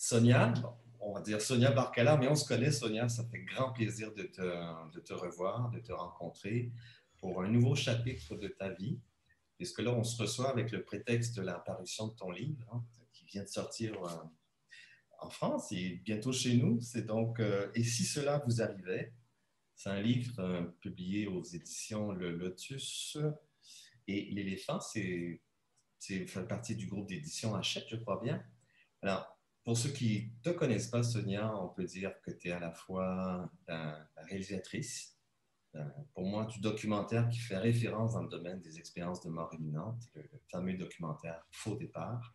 Sonia, bon, on va dire Sonia Barcala, mais on se connaît, Sonia. Ça fait grand plaisir de te revoir, de te rencontrer pour un nouveau chapitre de ta vie. Puisque là, on se reçoit avec le prétexte de l'apparition de ton livre, hein, qui vient de sortir en France et bientôt chez nous. C'est donc Et si cela vous arrivait? C'est un livre publié aux éditions Le Lotus. Et l'éléphant, c'est fait partie du groupe d'édition Hachette, je crois bien. Alors, pour ceux qui ne te connaissent pas, Sonia, on peut dire que tu es à la fois la réalisatrice, pour moi, du documentaire qui fait référence dans le domaine des expériences de mort imminente, le fameux documentaire Faux départ,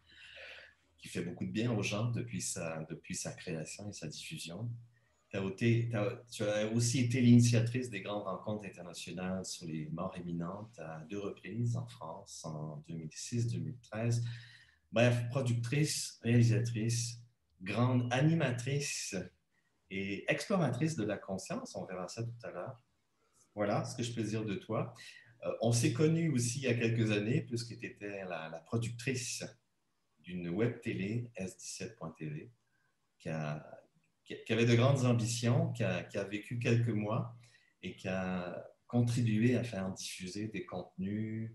qui fait beaucoup de bien aux gens depuis sa création et sa diffusion. Tu as aussi été l'initiatrice des grandes rencontres internationales sur les morts imminentes à 2 reprises en France, en 2006-2013. Bref, productrice, réalisatrice, grande animatrice et exploratrice de la conscience. On verra ça tout à l'heure. Voilà ce que je peux dire de toi. On s'est connus aussi il y a quelques années, puisque tu étais la productrice d'une web télé, S17.tv, qui avait de grandes ambitions, qui a vécu quelques mois et qui a contribué à faire diffuser des contenus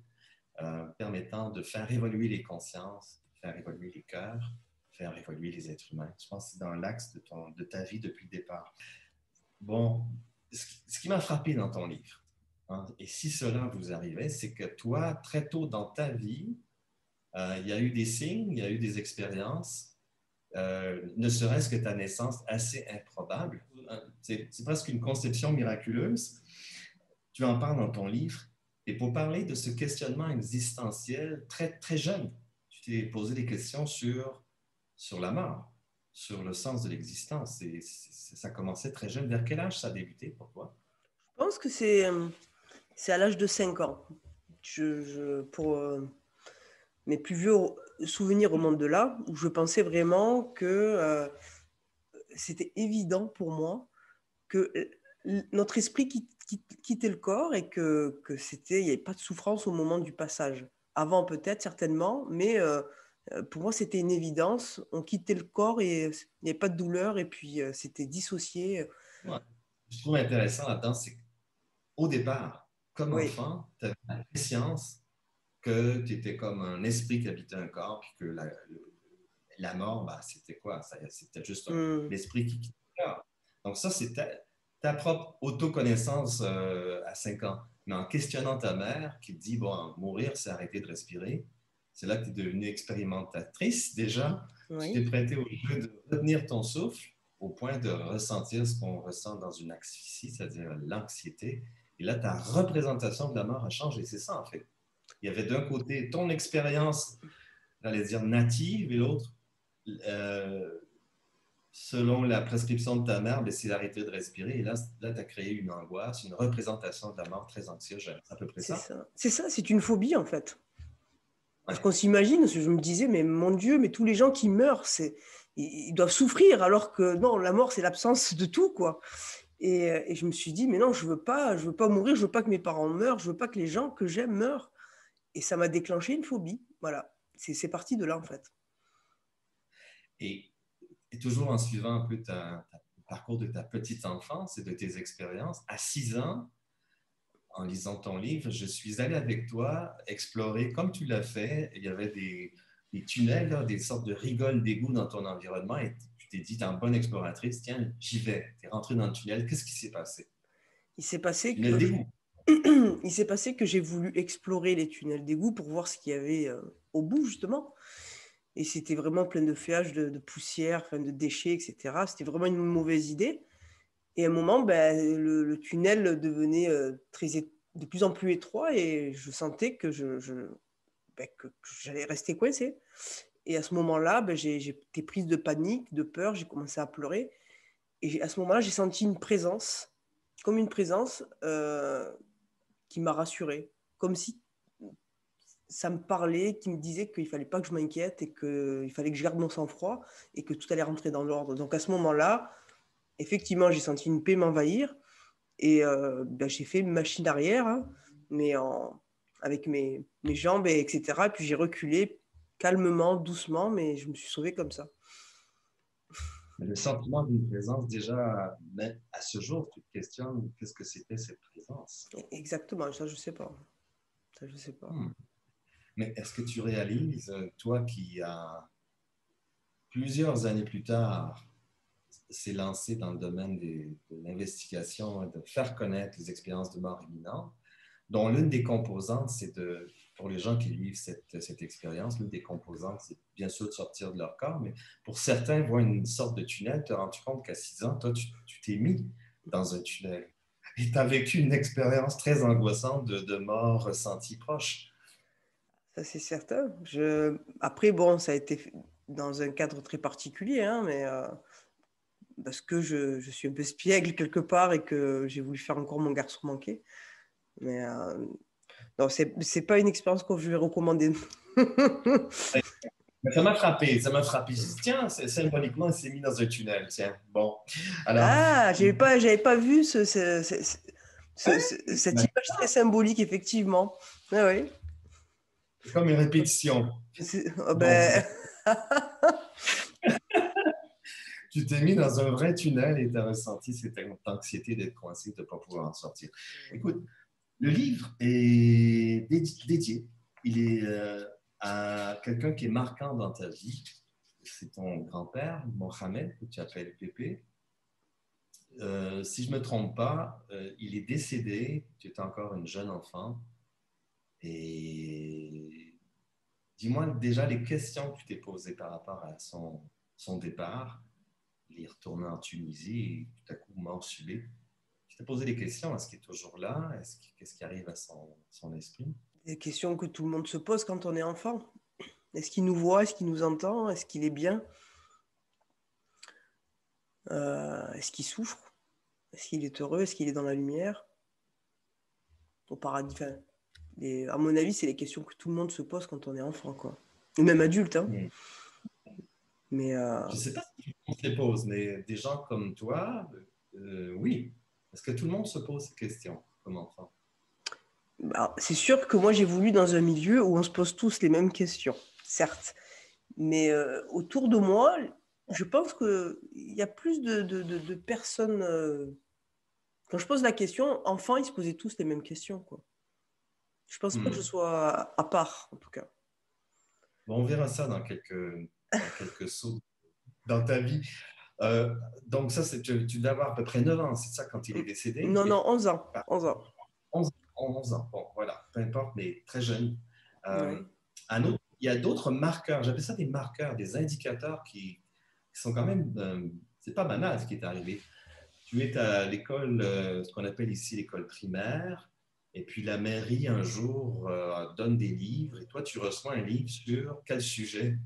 permettant de faire évoluer les consciences, faire évoluer les cœurs, faire évoluer les êtres humains. Je pense que c'est dans l'axe de ta vie depuis le départ. Bon, ce qui m'a frappé dans ton livre, hein, et si cela vous arrivait, c'est que toi, très tôt dans ta vie, il y a eu des signes, il y a eu des expériences, ne serait-ce que ta naissance assez improbable. C'est presque une conception miraculeuse. Tu en parles dans ton livre. Et pour parler de ce questionnement existentiel très, très jeune, tu t'es posé des questions sur la mort, sur le sens de l'existence. Ça commençait très jeune. Vers quel âge ça a débuté pour toi? Je pense que c'est à l'âge de 5 ans. Pour mes plus vieux souvenirs remontent de là, où je pensais vraiment que c'était évident pour moi que notre esprit quittait le corps et que il n'y avait pas de souffrance au moment du passage. Avant peut-être, certainement, mais pour moi, c'était une évidence. On quittait le corps et il n'y avait pas de douleur et puis c'était dissocié. Ouais. Je trouve intéressant là-dedans, c'est qu'au départ, comme Oui. enfant, tu avais la conscience que tu étais comme un esprit qui habitait un corps, puis que la mort, ben, c'était quoi? C'était juste l'esprit qui quitte le corps. Donc ça, c'est ta propre autoconnaissance à 5 ans. Mais en questionnant ta mère qui te dit, bon, mourir, c'est arrêter de respirer, c'est là que tu es devenue expérimentatrice déjà. Tu t'es Oui. prêtée au jeu de retenir ton souffle au point de ressentir ce qu'on ressent dans une asphyxie, c'est-à-dire l'anxiété. Et là, ta représentation de la mort a changé. C'est ça, en fait. Il y avait d'un côté ton expérience, j'allais dire native, et l'autre, euh, selon la prescription de ta mère, ben, c'est d'arrêter de respirer. Et là tu as créé une angoisse, une représentation de la mort très anxiogène. C'est à peu près C'est ça? ça. C'est ça, c'est une phobie en fait. Parce Ouais. qu'on s'imagine, je me disais, mais mon Dieu, mais tous les gens qui meurent, ils doivent souffrir, alors que non, la mort, c'est l'absence de tout, quoi. Et je me suis dit, mais non, je veux pas mourir, je veux pas que mes parents meurent, je veux pas que les gens que j'aime meurent. Et ça m'a déclenché une phobie. Voilà, c'est parti de là, en fait. Et, et toujours en suivant un peu le parcours de ta petite enfance et de tes expériences, à 6 ans, en lisant ton livre, je suis allé avec toi explorer, comme tu l'as fait, il y avait des tunnels, là, des sortes de rigoles d'égout dans ton environnement et tu t'es dit, t'es une bonne exploratrice, tiens, j'y vais. Tu es rentré dans le tunnel, qu'est-ce qui s'est passé? Il s'est passé Tunnel que d'égout. il s'est passé que j'ai voulu explorer les tunnels d'égout pour voir ce qu'il y avait au bout, justement. Et c'était vraiment plein de feuillages, de poussière, enfin, de déchets, etc. C'était vraiment une mauvaise idée. Et à un moment, ben, le tunnel devenait de plus en plus étroit et je sentais que que j'allais rester coincé. Et à ce moment-là, ben, j'ai été prise de panique, de peur, j'ai commencé à pleurer. Et à ce moment-là, j'ai senti une présence, comme une présence qui m'a rassurée. Comme si ça me parlait, qui me disait qu'il ne fallait pas que je m'inquiète et qu'il fallait que je garde mon sang-froid et que tout allait rentrer dans l'ordre. Donc à ce moment-là, effectivement, j'ai senti une paix m'envahir et ben, j'ai fait une machine arrière, hein, mais avec mes jambes, etc. Et puis j'ai reculé calmement, doucement, mais je me suis sauvée comme ça. Mais le sentiment d'une présence, déjà, mais à ce jour, tu te questionnes qu'est-ce que c'était cette présence. Exactement, ça, je sais pas. Ça, je sais pas. Hmm. Mais est-ce que tu réalises, toi qui as plusieurs années plus tard, s'est lancé dans le domaine de l'investigation et de faire connaître les expériences de mort imminente, dont l'une des composantes, c'est de, pour les gens qui vivent cette expérience, l'une des composantes, c'est bien sûr de sortir de leur corps, mais pour certains, voir une sorte de tunnel, te rends compte qu'à 6 ans, toi, tu t'es mis dans un tunnel. Et tu as vécu une expérience très angoissante de mort ressentie proche. Ça, c'est certain. Après, bon, ça a été dans un cadre très particulier, hein, mais parce que je suis un peu espiègle quelque part et que j'ai voulu faire encore mon garçon manqué. Mais non, c'est pas une expérience que je vais recommander. Mais ça m'a frappé, ça m'a frappé. J'ai dit, tiens, symboliquement, il s'est mis dans un tunnel, tiens. Bon, alors, Ah, j'avais pas vu cette image très symbolique, effectivement. Ah oui. c'est comme une répétition. Oh Bon, ben, tu t'es mis dans un vrai tunnel et tu as ressenti cette anxiété d'être coincé, de ne pas pouvoir en sortir. Écoute, le livre est dédié. Il est à quelqu'un qui est marquant dans ta vie. C'est ton grand-père, Mohamed, que tu appelles Pépé. Si je ne me trompe pas, il est décédé, tu étais encore une jeune enfant. Et dis-moi déjà les questions que tu t'es posées par rapport à son départ. Il est retourné en Tunisie et tout à coup, mort subite. Tu t'es posé des questions. Est-ce qu'il est toujours là? Qu'est-ce qui arrive à son esprit? des questions que tout le monde se pose quand on est enfant. Est-ce qu'il nous voit? Est-ce qu'il nous entend? Est-ce qu'il est bien? Est-ce qu'il souffre? Est-ce qu'il est heureux? Est-ce qu'il est dans la lumière? Au paradis? Enfin, à mon avis, c'est les questions que tout le monde se pose quand on est enfant, quoi. Ou même adulte, hein. Hmm. Mais Je ne sais pas si on se les pose, mais des gens comme toi, oui. Est-ce que tout le monde se pose ces questions comme enfant? bah, c'est sûr que moi, j'ai voulu dans un milieu où on se pose tous les mêmes questions, certes. Mais autour de moi, je pense qu'il y a plus de personnes. Quand je pose la question, enfants, ils se posaient tous les mêmes questions, quoi. Je pense pas que je Hmm. sois à part, en tout cas. Bon, on verra ça dans quelques sauts dans ta vie. Euh, donc ça, tu dois avoir à peu près 9 ans, c'est ça, quand il est décédé? Non, non, 11 ans. Bah, 11 ans. 11 ans, bon, voilà, peu importe, mais très jeune. Euh, Ouais. il y a d'autres marqueurs, j'appelle ça des marqueurs, des indicateurs qui sont quand même, c'est pas banal ce qui est arrivé. Tu es à l'école, ce qu'on appelle ici l'école primaire, et puis la mairie un jour donne des livres, et toi tu reçois un livre sur quel sujet?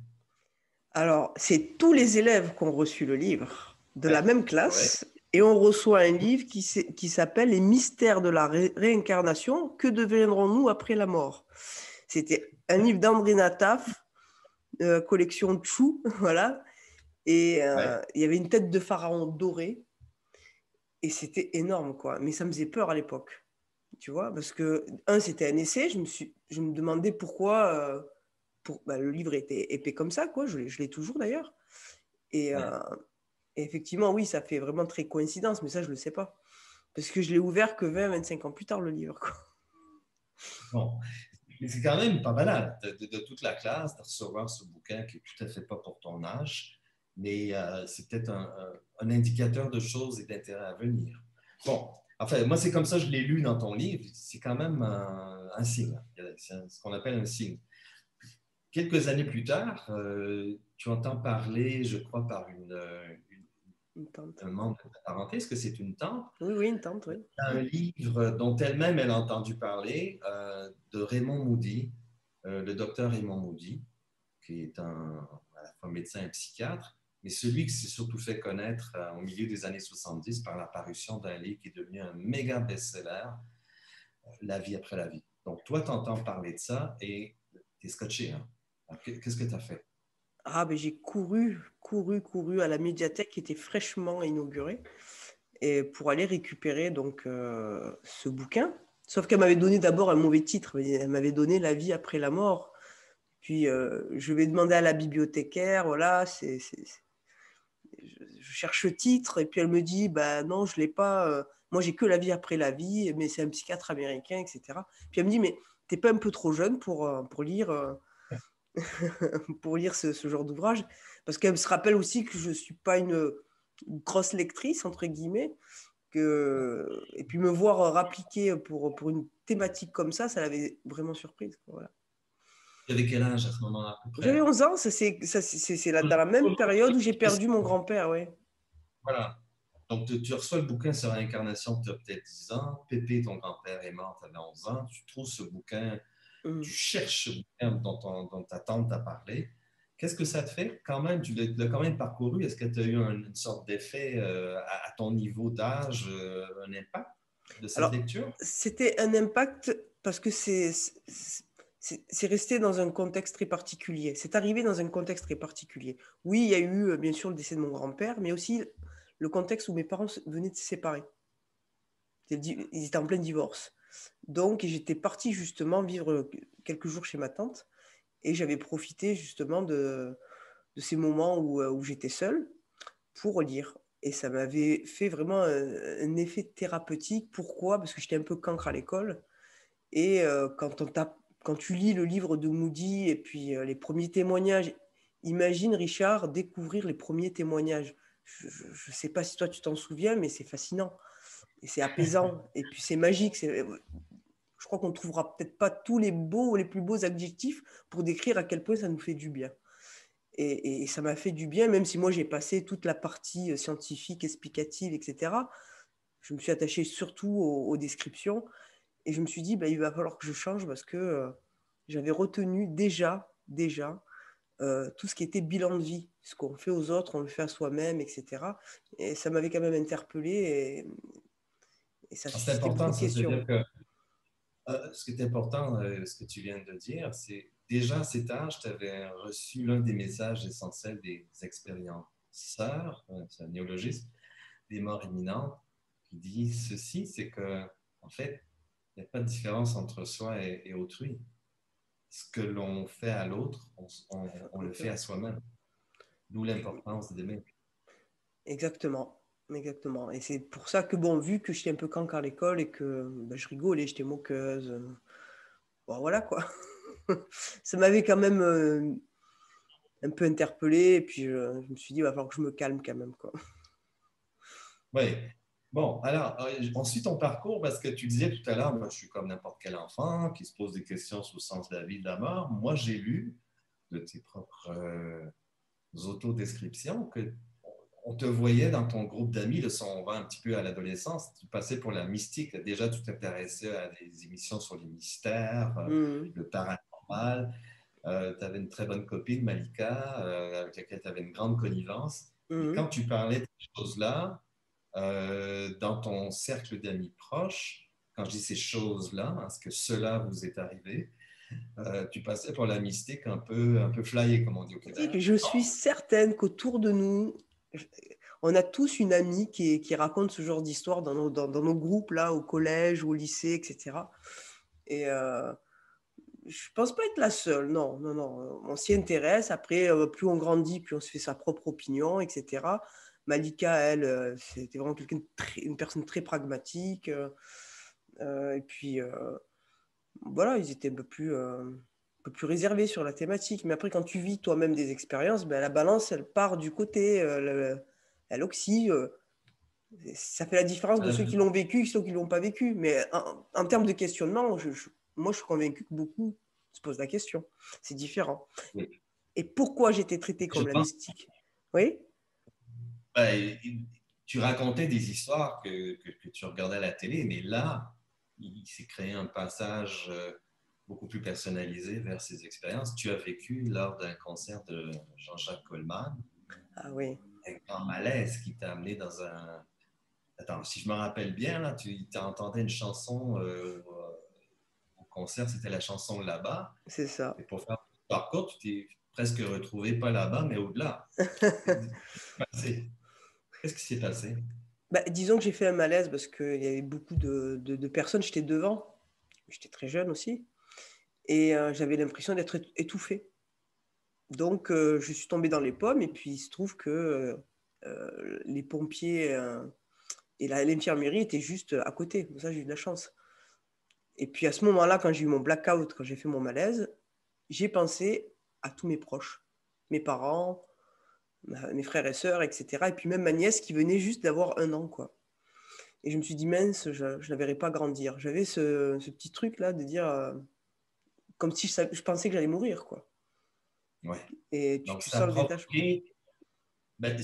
Alors, c'est tous les élèves qui ont reçu le livre de la Ouais, même ouais, classe et on reçoit un livre qui s'appelle Les mystères de la réincarnation. Que deviendrons-nous après la mort? C'était un livre d'André Nataf, collection Chou, voilà. Et ouais. il y avait une tête de pharaon dorée et c'était énorme, quoi. Mais ça me faisait peur à l'époque, tu vois, parce que, c'était un essai, je me demandais pourquoi bah, le livre était épais comme ça, quoi. Je l'ai toujours d'ailleurs. Et, Ouais. effectivement, oui, ça fait vraiment très coïncidence, mais ça, je ne le sais pas. Parce que je l'ai ouvert que 20-25 ans plus tard, le livre, quoi. Bon, c'est quand même pas banal de toute la classe de recevoir ce bouquin qui est tout à fait pas pour ton âge, mais c'est peut-être un indicateur de choses et d'intérêts à venir. Bon, enfin, moi, c'est comme ça, je l'ai lu dans ton livre, c'est quand même un signe, c'est ce qu'on appelle un signe. Quelques années plus tard, tu entends parler, je crois, par Une tante. un membre de ta parenté, est-ce que c'est une tante? Oui, oui, une tante, oui. Un livre dont elle-même elle a entendu parler, de Raymond Moody, le docteur Raymond Moody, qui est à la fois médecin et psychiatre, mais celui qui s'est surtout fait connaître au milieu des années 70 par l'apparition d'un livre qui est devenu un méga best-seller, La vie après la vie. Donc, toi, tu entends parler de ça et tu es scotché. Hein? Alors, qu'est-ce que tu as fait? Ah, ben j'ai couru à la médiathèque qui était fraîchement inaugurée et pour aller récupérer donc ce bouquin. Sauf qu'elle m'avait donné d'abord un mauvais titre. Elle m'avait donné La vie après la mort. Puis je vais demander à la bibliothécaire, voilà, cherche le titre, et puis elle me dit, bah non, je l'ai pas. Moi, j'ai que La vie après la vie, mais c'est un psychiatre américain, etc. Puis elle me dit, mais t'es pas un peu trop jeune pour lire, pour lire ce genre d'ouvrage? Parce qu'elle se rappelle aussi que je suis pas une grosse lectrice, entre guillemets. Et puis me voir rappliquer pour une thématique comme ça l'avait vraiment surprise, quoi, voilà. Tu avais quel âge à ce moment-là, à peu J'avais près? 11 ans, dans la même période où j'ai perdu mon grand-père, oui. Voilà. Donc, tu reçois le bouquin sur l'incarnation, tu as peut-être 10 ans. Pépé, ton grand-père, est mort, tu avais 11 ans. Tu trouves ce bouquin, tu cherches ce bouquin dont ta tante t'a parlé. Qu'est-ce que ça te fait quand même? Tu l'as quand même parcouru. Est-ce que tu as eu une sorte d'effet à ton niveau d'âge, un impact de cette Alors, lecture? c'était un impact parce que c'est resté dans un contexte très particulier. C'est arrivé dans un contexte très particulier. Oui, il y a eu bien sûr le décès de mon grand-père, mais aussi le contexte où mes parents venaient de se séparer. Ils étaient en plein divorce. Donc, j'étais partie justement vivre quelques jours chez ma tante et j'avais profité justement de ces moments où j'étais seule pour lire. Et ça m'avait fait vraiment un effet thérapeutique. Pourquoi? Parce que j'étais un peu cancre à l'école. Et quand tu lis le livre de Moody et puis les premiers témoignages, imagine, Richard, découvrir les premiers témoignages. Je ne sais pas si toi tu t'en souviens, mais c'est fascinant. Et c'est apaisant. Et puis c'est magique. Je crois qu'on ne trouvera peut-être pas tous les beaux ou les plus beaux adjectifs pour décrire à quel point ça nous fait du bien. Et ça m'a fait du bien, même si moi j'ai passé toute la partie scientifique, explicative, etc. Je me suis attachée surtout aux descriptions et je me suis dit, bah, il va falloir que je change parce que j'avais retenu déjà tout ce qui était bilan de vie. Ce qu'on fait aux autres, on le fait à soi-même, etc. Et ça m'avait quand même interpellée et ça C'est suscitait beaucoup important, de ça. C'est-à-dire questions. que ce qui est important, ce que tu viens de dire, c'est déjà à cet âge, tu avais reçu l'un des messages essentiels des expérienceurs, c'est un néologisme, des morts imminentes, qui dit ceci, c'est que, en fait, il n'y a pas de différence entre soi et autrui. Ce que l'on fait à l'autre, on le fait à soi-même. D'où l'importance d'aimer. Exactement. Exactement. Et c'est pour ça que, bon, vu que j'étais un peu cancre à l'école et que bah, je rigolais, j'étais moqueuse, bon, voilà quoi. Ça m'avait quand même un peu interpellée. Et puis je me suis dit, il va falloir que je me calme quand même, quoi. Oui. Bon, alors, ensuite, ton parcours, parce que tu disais tout à l'heure, moi, je suis comme n'importe quel enfant qui se pose des questions sur le sens de la vie, de la mort. Moi, j'ai lu de tes propres autodescriptions que on te voyait dans ton groupe d'amis, là, si on va un petit peu à l'adolescence, tu passais pour la mystique. Déjà, tu t'intéressais à des émissions sur les mystères, Mhm. le paranormal. Tu avais une très bonne copine, Malika, avec laquelle tu avais une grande connivence. Et quand Mhm. tu parlais de ces choses-là, dans ton cercle d'amis proches, quand je dis ces choses-là, est-ce que cela vous est arrivé, tu passais pour la mystique un peu flyée, comme on dit au Tu sais Québec. que je suis certaine qu'autour de nous, on a tous une amie qui raconte ce genre d'histoire dans nos groupes, là, au collège, au lycée, etc. Et je pense pas être la seule, non, non, non. On s'y intéresse. Après, plus on grandit, plus on se fait sa propre opinion, etc. Malika, elle, c'était vraiment une personne très pragmatique. Et puis, voilà, ils étaient un peu plus réservés sur la thématique. Mais après, quand tu vis toi-même des expériences, ben, la balance, elle part du côté, elle aussi. Ça fait la différence de ceux qui l'ont vécu et ceux qui ne l'ont pas vécu. Mais en termes de questionnement, moi, je suis convaincu que beaucoup se posent la question. C'est différent. Oui. Et pourquoi j'étais traitée Je comme la pense mystique? Oui? ben, tu racontais des histoires que tu regardais à la télé, mais là, il s'est créé un passage beaucoup plus personnalisé vers ces expériences. Tu as vécu lors d'un concert de Jean-Jacques Goldman Ah oui, un grand malaise qui t'a amené dans un... Attends, si je me rappelle bien, là, tu entendais une chanson au concert, c'était la chanson Là-bas. c'est ça. Et pour faire une histoire courte, tu t'es presque retrouvé pas là-bas, mais au-delà. Qu'est-ce qui s'est passé? Bah, disons que j'ai fait un malaise parce qu'il y avait beaucoup de personnes. J'étais devant. J'étais très jeune aussi. Et j'avais l'impression d'être étouffée. Donc, je suis tombée dans les pommes. Et puis, il se trouve que les pompiers et l'infirmerie étaient juste à côté. Donc ça, j'ai eu de la chance. Et puis à ce moment-là, quand j'ai eu mon blackout, quand j'ai fait mon malaise, j'ai pensé à tous mes proches, mes parents, mes frères et sœurs, etc. Et puis même ma nièce qui venait juste d'avoir 1 an, quoi. Et je me suis dit, mince, je ne la verrai pas grandir. J'avais ce petit truc-là de dire, comme si je pensais que j'allais mourir, quoi. Ouais. Et Donc, tu ça a sens le détachement. provoqué, ben,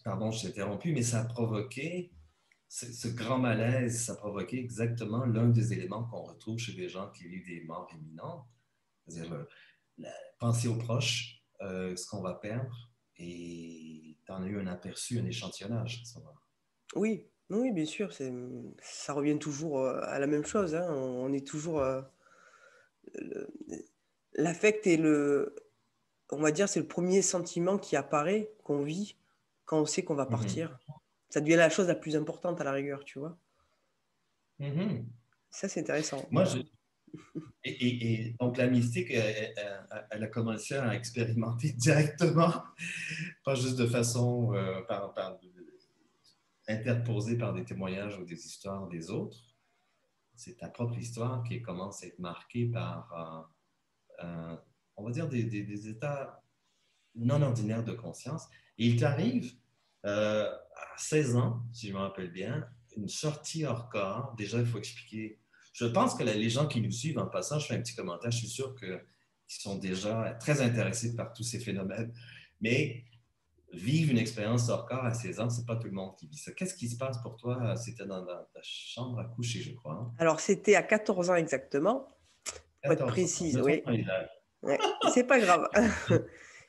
pardon, je t'ai interrompu, mais ça a provoqué, ce grand malaise, ça a provoqué exactement l'un des éléments qu'on retrouve chez des gens qui vivent des morts imminentes. C'est-à-dire, penser aux proches, ce qu'on va perdre, et tu en as eu un aperçu, un échantillonnage. Ça va. Oui, oui, bien sûr, ça revient toujours à la même chose, hein. On est toujours... le- l'affect est on va dire, c'est le premier sentiment qui apparaît, qu'on vit quand on sait qu'on va Mhm. partir. Ça devient la chose la plus importante à la rigueur, tu vois. Mhm. Ça, c'est intéressant. Moi, et donc, la mystique, elle a commencé à expérimenter directement, pas juste de façon interposée par des témoignages ou des histoires des autres. C'est ta propre histoire qui commence à être marquée par, on va dire, des états non ordinaires de conscience. Et il t'arrive, à 16 ans, si je me rappelle bien, une sortie hors corps. Déjà, il faut expliquer. Je pense que les gens qui nous suivent en passant, je fais un petit commentaire, je suis sûr qu'ils sont déjà très intéressés par tous ces phénomènes. Mais vivre une expérience hors corps à 16 ans, c'est pas tout le monde qui vit ça. Qu'est-ce qui se passe pour toi? C'était dans ta chambre à coucher, je crois. Hein? Alors, c'était à 14 ans exactement, pour être 14 ans. précise, Ne oui. pas les âges. Ouais, c'est pas grave.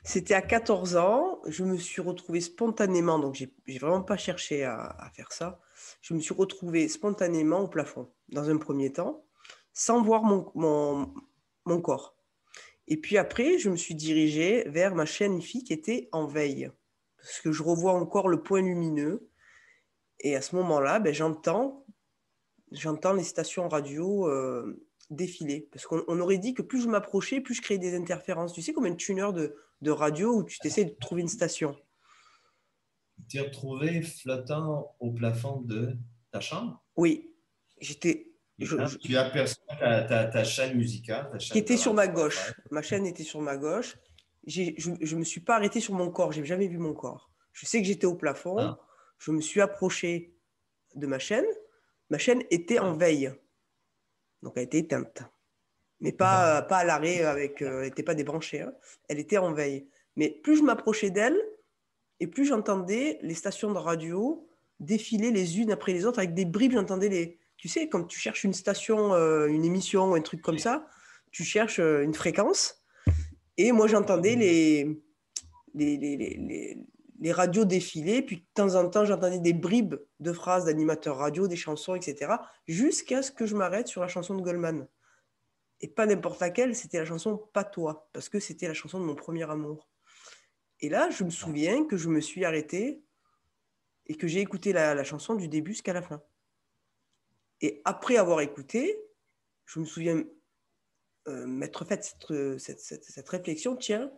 C'était à 14 ans, je me suis retrouvée spontanément, donc j'ai vraiment pas cherché à faire ça. Je me suis retrouvée spontanément au plafond, dans un premier temps, sans voir mon corps. Et puis après, je me suis dirigée vers ma chaîne IFI qui était en veille, parce que je revois encore le point lumineux. Et à ce moment-là, ben, j'entends les stations radio défiler. Parce qu'on aurait dit que plus je m'approchais, plus je créais des interférences. Tu sais, comme un tuner de radio où tu t'essaies de trouver une station. Tu t'es retrouvé flottant au plafond de ta chambre? Oui, j'étais, Et là, tu aperçois ta chaîne musicale, ta qui chaîne de était sur ma radio en fait. gauche. Ma chaîne était sur ma gauche. Je ne me suis pas arrêtée sur mon corps. J'ai jamais vu mon corps. Je sais que j'étais au plafond. Hein? Je me suis approchée de ma chaîne. Ma chaîne était en Ouais. veille. Donc, elle était éteinte. Mais Bon. pas à l'arrêt, elle n'était pas débranchée. Hein. Elle était en veille. Mais plus je m'approchais d'elle, et plus j'entendais les stations de radio défiler les unes après les autres avec des bribes. J'entendais les. Tu sais, quand tu cherches une station, une émission, un truc comme ça, tu cherches une fréquence. Et moi, j'entendais les radios défiler. Puis de temps en temps, j'entendais des bribes de phrases d'animateurs radio, des chansons, etc. Jusqu'à ce que je m'arrête sur la chanson de Goldman. Et pas n'importe laquelle, c'était la chanson Pas toi, parce que c'était la chanson de mon premier amour. Et là, je me souviens que je me suis arrêtée et que j'ai écouté la chanson du début jusqu'à la fin. Et après avoir écouté, je me souviens m'être fait cette réflexion, tiens,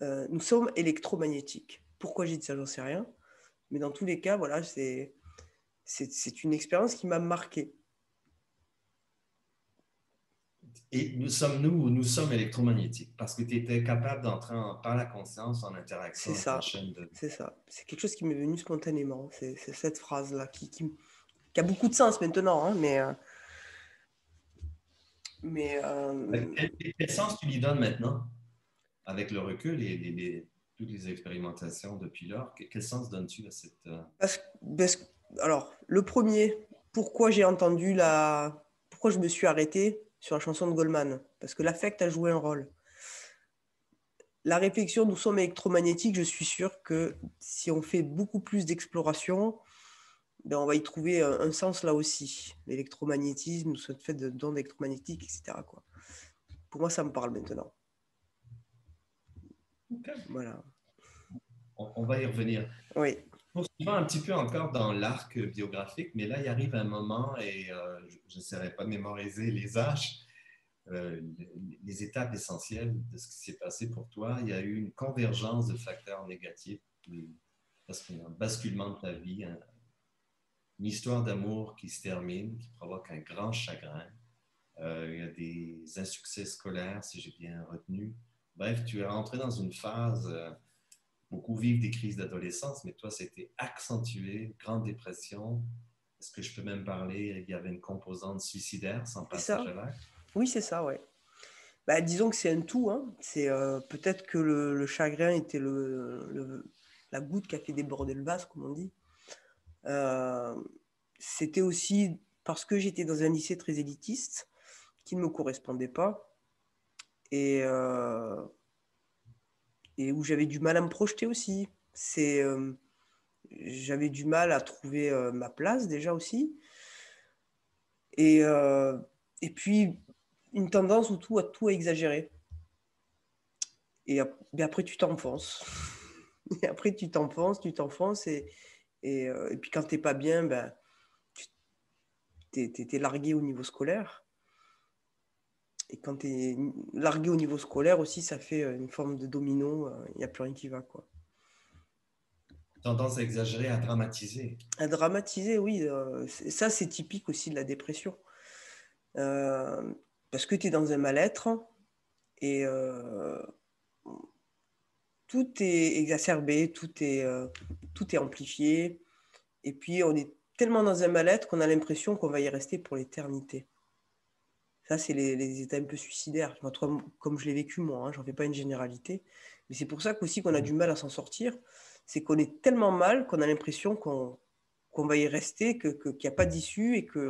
nous sommes électromagnétiques. Pourquoi j'ai dit ça, j'en sais rien. Mais dans tous les cas, voilà, c'est une expérience qui m'a marqué. Et nous sommes électromagnétiques parce que tu étais capable d'entrer par la conscience en interaction C'est avec la ça, chaîne de. c'est ça. C'est quelque chose qui m'est venu spontanément. C'est cette phrase-là qui a beaucoup de sens maintenant, hein, mais Quel sens tu lui donnes maintenant avec le recul et toutes les expérimentations depuis lors? Quel sens donnes-tu à cette. alors, le premier, pourquoi je me suis arrêtée sur la chanson de Goldman? Parce que l'affect a joué un rôle. La réflexion, nous sommes électromagnétiques, je suis sûr que si on fait beaucoup plus d'exploration, ben on va y trouver un sens là aussi. L'électromagnétisme, ce fait d'ondes électromagnétiques, etc. Quoi. Pour moi, ça me parle maintenant. Okay. Voilà. On va y revenir. Oui. Poursuivant un petit peu encore dans l'arc biographique, mais là, il arrive un moment, et je n'essaierai pas de mémoriser les âges, les étapes essentielles de ce qui s'est passé pour toi. Il y a eu une convergence de facteurs négatifs. parce qu'il y a un basculement de ta vie, une histoire d'amour qui se termine, qui provoque un grand chagrin. Il y a des insuccès scolaires, si j'ai bien retenu. Bref, tu es rentré dans une phase, beaucoup vivent des crises d'adolescence, mais toi, c'était accentué, grande dépression. Est-ce que je peux même parler, il y avait une composante suicidaire sans C'est passage ça? à l'acte? Oui, c'est ça, ouais. Bah, disons que c'est un tout, hein. C'est peut-être que le chagrin était la goutte qui a fait déborder le vase, comme on dit. Euh, C'était aussi parce que j'étais dans un lycée très élitiste qui ne me correspondait pas et, euh, et où j'avais du mal à me projeter aussi. J'avais du mal à trouver ma place déjà aussi. Et, euh, et puis, une tendance où à tout à exagérer. Mais après, tu t'enfonces. Et après, tu t'enfonces. Et puis, quand t'es pas bien, ben, t'es largué au niveau scolaire. Et quand t'es largué au niveau scolaire aussi, ça fait une forme de domino. Il n'y a plus rien qui va, quoi. Tendance à exagérer, à dramatiser. À dramatiser, oui. Ça, c'est typique aussi de la dépression. Euh, Parce que tu es dans un mal-être et tout est exacerbé, tout est amplifié. Et puis, on est tellement dans un mal-être qu'on a l'impression qu'on va y rester pour l'éternité. Ça, c'est les états un peu suicidaires. Enfin, toi, comme je l'ai vécu, moi, hein, j'en fais pas une généralité. Mais c'est pour ça qu'aussi qu'on a du mal à s'en sortir. C'est qu'on est tellement mal qu'on a l'impression qu'on va y rester, qu'il n'y a pas d'issue et que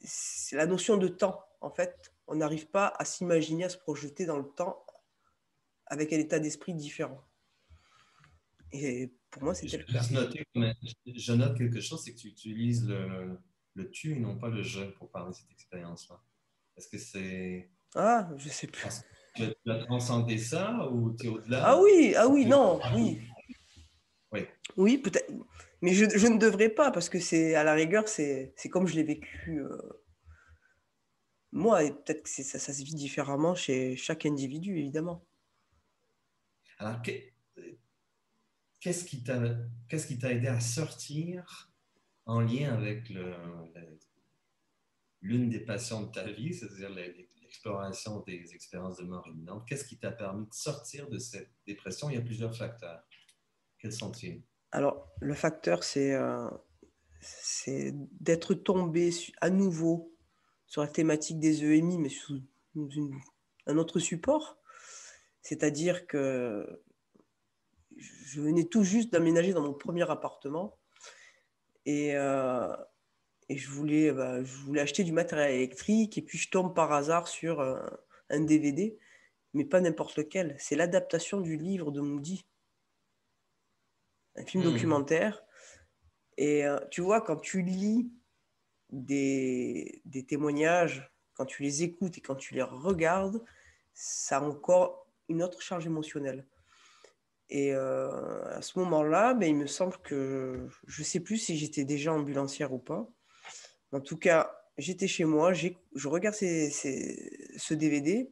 c'est la notion de temps, en fait. On n'arrive pas à s'imaginer, à se projeter dans le temps avec un état d'esprit différent. Et pour moi, Je c'était le peux cas. juste noter, je note quelque chose, c'est que tu utilises le tu et non pas le je pour parler de cette expérience-là. Est-ce que c'est Ah, je sais plus. parce que tu as transcendé ça ou tu es au-delà? Ah oui, Tu- non, oui. Oui. Oui, peut-être. Mais je ne devrais pas, parce que c'est à la rigueur, c'est comme je l'ai vécu moi, et peut-être que ça se vit différemment chez chaque individu, évidemment. Alors, qu'est-ce qui t'a, qu'est-ce qui t'a aidé à sortir en lien avec l'une des passions de ta vie, c'est-à-dire l'exploration des expériences de mort imminente? Qu'est-ce qui t'a permis de sortir de cette dépression? Il y a plusieurs facteurs. Quels sont-ils? Alors, le facteur, c'est d'être tombé à nouveau sur la thématique des EMI, mais sous un autre support. C'est-à-dire que je venais tout juste d'aménager dans mon premier appartement et, euh, et je voulais acheter du matériel électrique et puis je tombe par hasard sur un DVD, mais pas n'importe lequel. C'est l'adaptation du livre de Moody, un film Hmm. documentaire. Et tu vois, quand tu lis des témoignages, quand tu les écoutes et quand tu les regardes, ça a encore une autre charge émotionnelle. Et à ce moment-là, ben, il me semble que je ne sais plus si j'étais déjà ambulancière ou pas. En tout cas, j'étais chez moi, je regarde ce DVD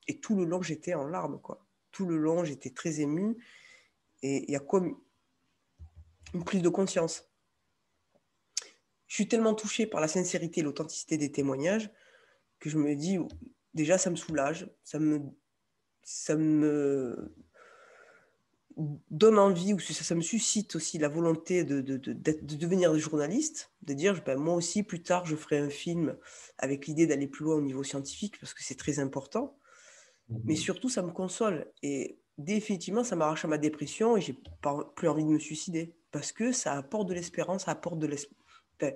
et tout le long, j'étais en larmes, quoi. Tout le long, j'étais très émue et il y a comme une prise de conscience. Je suis tellement touchée par la sincérité et l'authenticité des témoignages que je me dis, déjà, ça me soulage, ça me donne envie, ou ça me suscite aussi la volonté de devenir journaliste, de dire, ben, moi aussi, plus tard, je ferai un film avec l'idée d'aller plus loin au niveau scientifique, parce que c'est très important. Mais Mhm. surtout, ça me console. Et définitivement, ça m'arrache à ma dépression et j'ai plus envie de me suicider. Parce que ça apporte de l'espérance, ça apporte de l'espoir. Enfin,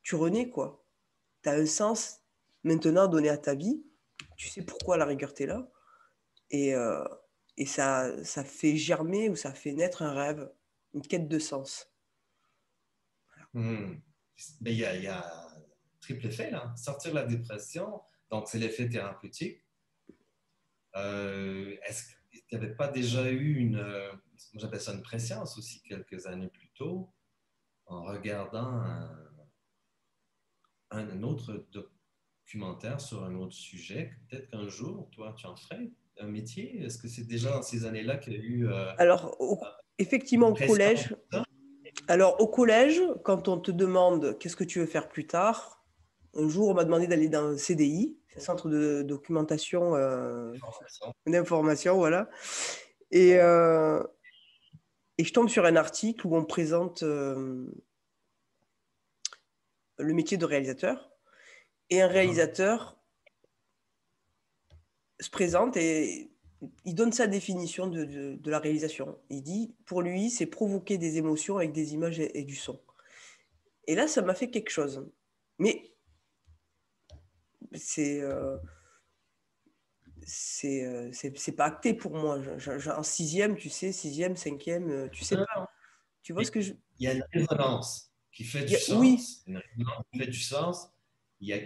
tu renais, quoi. Tu as un sens maintenant donné à ta vie. Tu sais pourquoi à la rigueur tu es là. Et, euh, et ça fait germer ou ça fait naître un rêve, une quête de sens. Hmm. Mais il y a un triple effet, là. Sortir de la dépression, donc c'est l'effet thérapeutique. Est-ce qu'il n'y avait pas déjà eu moi j'appelle ça une préscience aussi quelques années plus tôt, en regardant un autre documentaire sur un autre sujet? Peut-être qu'un jour, toi, tu en ferais un métier. Est-ce que c'est déjà dans ces années-là qu'il y a eu... Alors, effectivement, au Pression, collège. ça? Alors, au collège, quand on te demande qu'est-ce que tu veux faire plus tard, un jour, on m'a demandé d'aller dans un CDI, Centre de documentation Formation. d'information, voilà. Et, euh, et je tombe sur un article où on présente le métier de réalisateur. Et un réalisateur se présente et il donne sa définition de la réalisation. Il dit, pour lui, c'est provoquer des émotions avec des images et du son. Et là, ça m'a fait quelque chose. Mais c'est c'est pas acté pour moi. En sixième, tu sais, sixième, cinquième, tu sais Non, pas. non. Tu vois Mais ce que je... il y a une résonance qui fait du Oui, sens. Une résonance qui fait du sens. Il y a,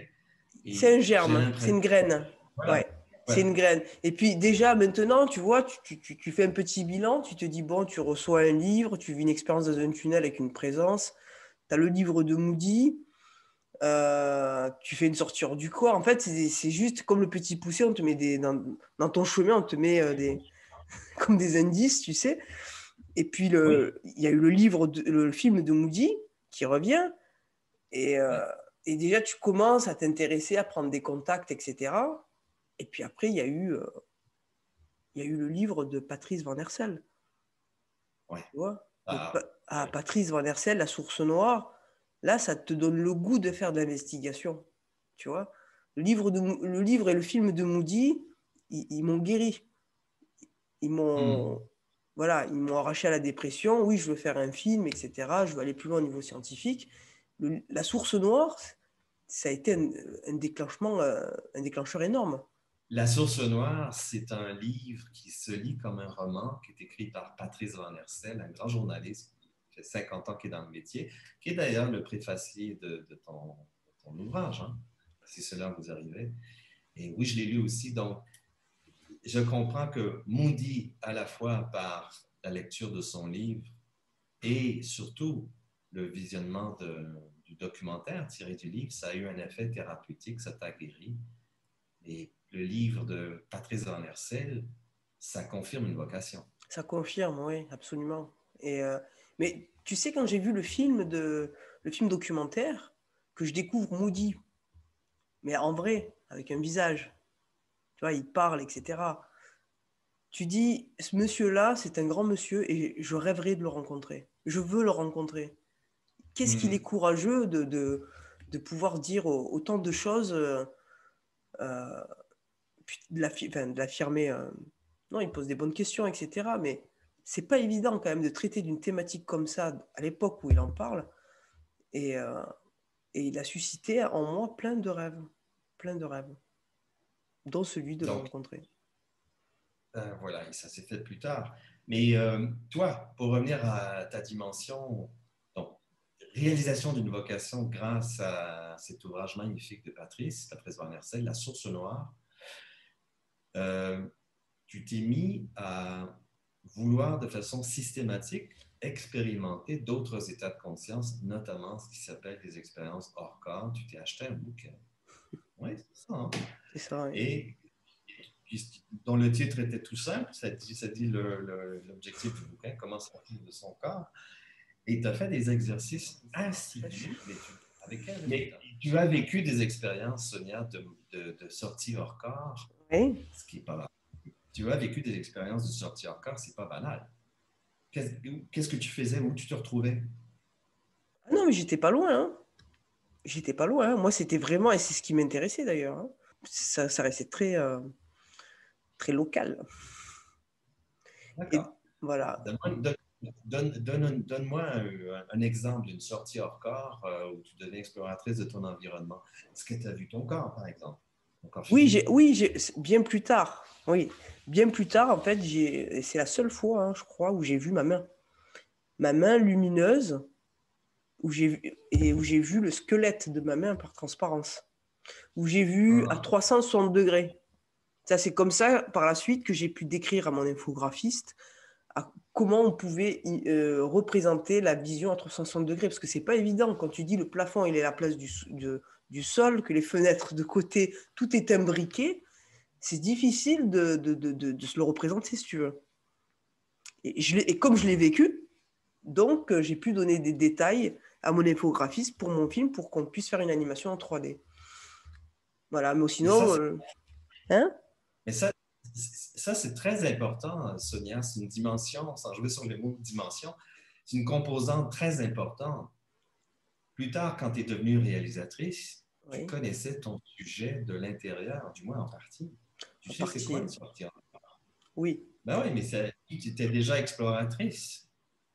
c'est et un j'ai germe, c'est l'impression. une graine. Voilà. Ouais, c'est Ouais. une graine. Et puis déjà, maintenant, tu vois, tu fais un petit bilan, tu te dis, bon, tu reçois un livre, tu vis une expérience dans un tunnel avec une présence, tu as le livre de Moody, tu fais une sortie hors du corps. En fait, c'est juste comme le petit poussé, on te met dans ton chemin, on te met comme des indices, tu sais. Et puis, Oui. il y a eu le film de Moody qui revient. Et, Ouais. et déjà, tu commences à t'intéresser, à prendre des contacts, etc. Et puis après, il y a eu le livre de Patrice Van Hersel. Ouais. Tu vois Ah, ouais. Patrice Van Hersel, La Source Noire, là, ça te donne le goût de faire de l'investigation. Tu vois le livre et le film de Moody, ils m'ont guéri. Ils Hmm. m'ont voilà, ils m'ont arraché à la dépression. Oui, je veux faire un film, etc. Je veux aller plus loin au niveau scientifique. La source noire, ça a été un déclencheur énorme. La Source Noire, c'est un livre qui se lit comme un roman qui est écrit par Patrice Van Hersel, un grand journaliste qui fait 50 ans qu'il est dans le métier, qui est d'ailleurs le préfacier de ton ouvrage, hein, si cela vous arrivait. Et oui, je l'ai lu aussi, donc je comprends que Moody, à la fois par la lecture de son livre et surtout le visionnement du documentaire tiré du livre, ça a eu un effet thérapeutique, ça t'a guéri. Et le livre de Patrice Van Hersel, ça confirme une vocation. Ça confirme, oui, absolument. Mais tu sais, quand j'ai vu le film documentaire, que je découvre Moody, mais en vrai, avec un visage, tu vois, il parle, etc. Tu dis, ce monsieur-là, c'est un grand monsieur et je rêverais de le rencontrer. Je veux le rencontrer. Qu'est-ce qu'il est Hmm. courageux de pouvoir dire autant de choses, euh, puis de l'affirmer. Non, il pose des bonnes questions, etc. Mais c'est pas évident quand même de traiter d'une thématique comme ça à l'époque où il en parle. Et, euh, et il a suscité en moi plein de rêves, dont celui de le Donc, rencontrer. voilà, et ça s'est fait plus tard. Mais toi, pour revenir à ta dimension, donc, réalisation d'une vocation grâce à cet ouvrage magnifique de Patrice Van Hersel, La Source Noire, euh, tu t'es mis à vouloir de façon systématique expérimenter d'autres états de conscience, notamment ce qui s'appelle des expériences hors corps. Tu t'es acheté un bouquin. Oui, c'est ça. Hein? C'est ça, oui. Et dont le titre était tout simple, ça dit l'objectif du bouquin, comment sortir de son corps. Et tu as fait des exercices assidus, mais tu as vécu des expériences, Sonia, de sortie hors corps, Oui. ce qui est pas mal. Tu as vécu des expériences de sortie hors corps, c'est pas banal. Qu'est-ce que tu faisais? Où tu te retrouvais? Ah non, mais j'étais pas loin. Hein. J'étais pas loin. Hein. Moi, c'était vraiment, et c'est ce qui m'intéressait d'ailleurs. Hein. Ça restait très local. Et D'accord. voilà. Donne-moi un exemple d'une sortie hors corps où tu deviens exploratrice de ton environnement. Est-ce que tu as vu ton corps, par exemple? Ton corps physique? Bien plus tard. Oui, bien plus tard, en fait, c'est la seule fois, hein, je crois, où j'ai vu ma main. Ma main lumineuse, où j'ai vu le squelette de ma main par transparence. Où j'ai vu à Ah, 360 degrés. Ça, c'est comme ça, par la suite, que j'ai pu décrire à mon infographiste comment on pouvait représenter la vision à 360 degrés. Parce que c'est pas évident quand tu dis le plafond, il est à la place du sol, que les fenêtres de côté, tout est imbriqué. C'est difficile de se le représenter, si tu veux. Et comme je l'ai vécu, donc j'ai pu donner des détails à mon infographiste pour mon film pour qu'on puisse faire une animation en 3D. Voilà, mais Et ça, sinon, hein? mais ça c'est très important, Sonia. C'est une dimension, sans jouer sur les mots de dimension, c'est une composante très importante. Plus tard, quand tu es devenue réalisatrice, tu Oui, connaissais ton sujet de l'intérieur, du moins en partie. Tu en sais c'est quoi partie. une sortie en... Oui, Ben oui, mais tu étais déjà exploratrice.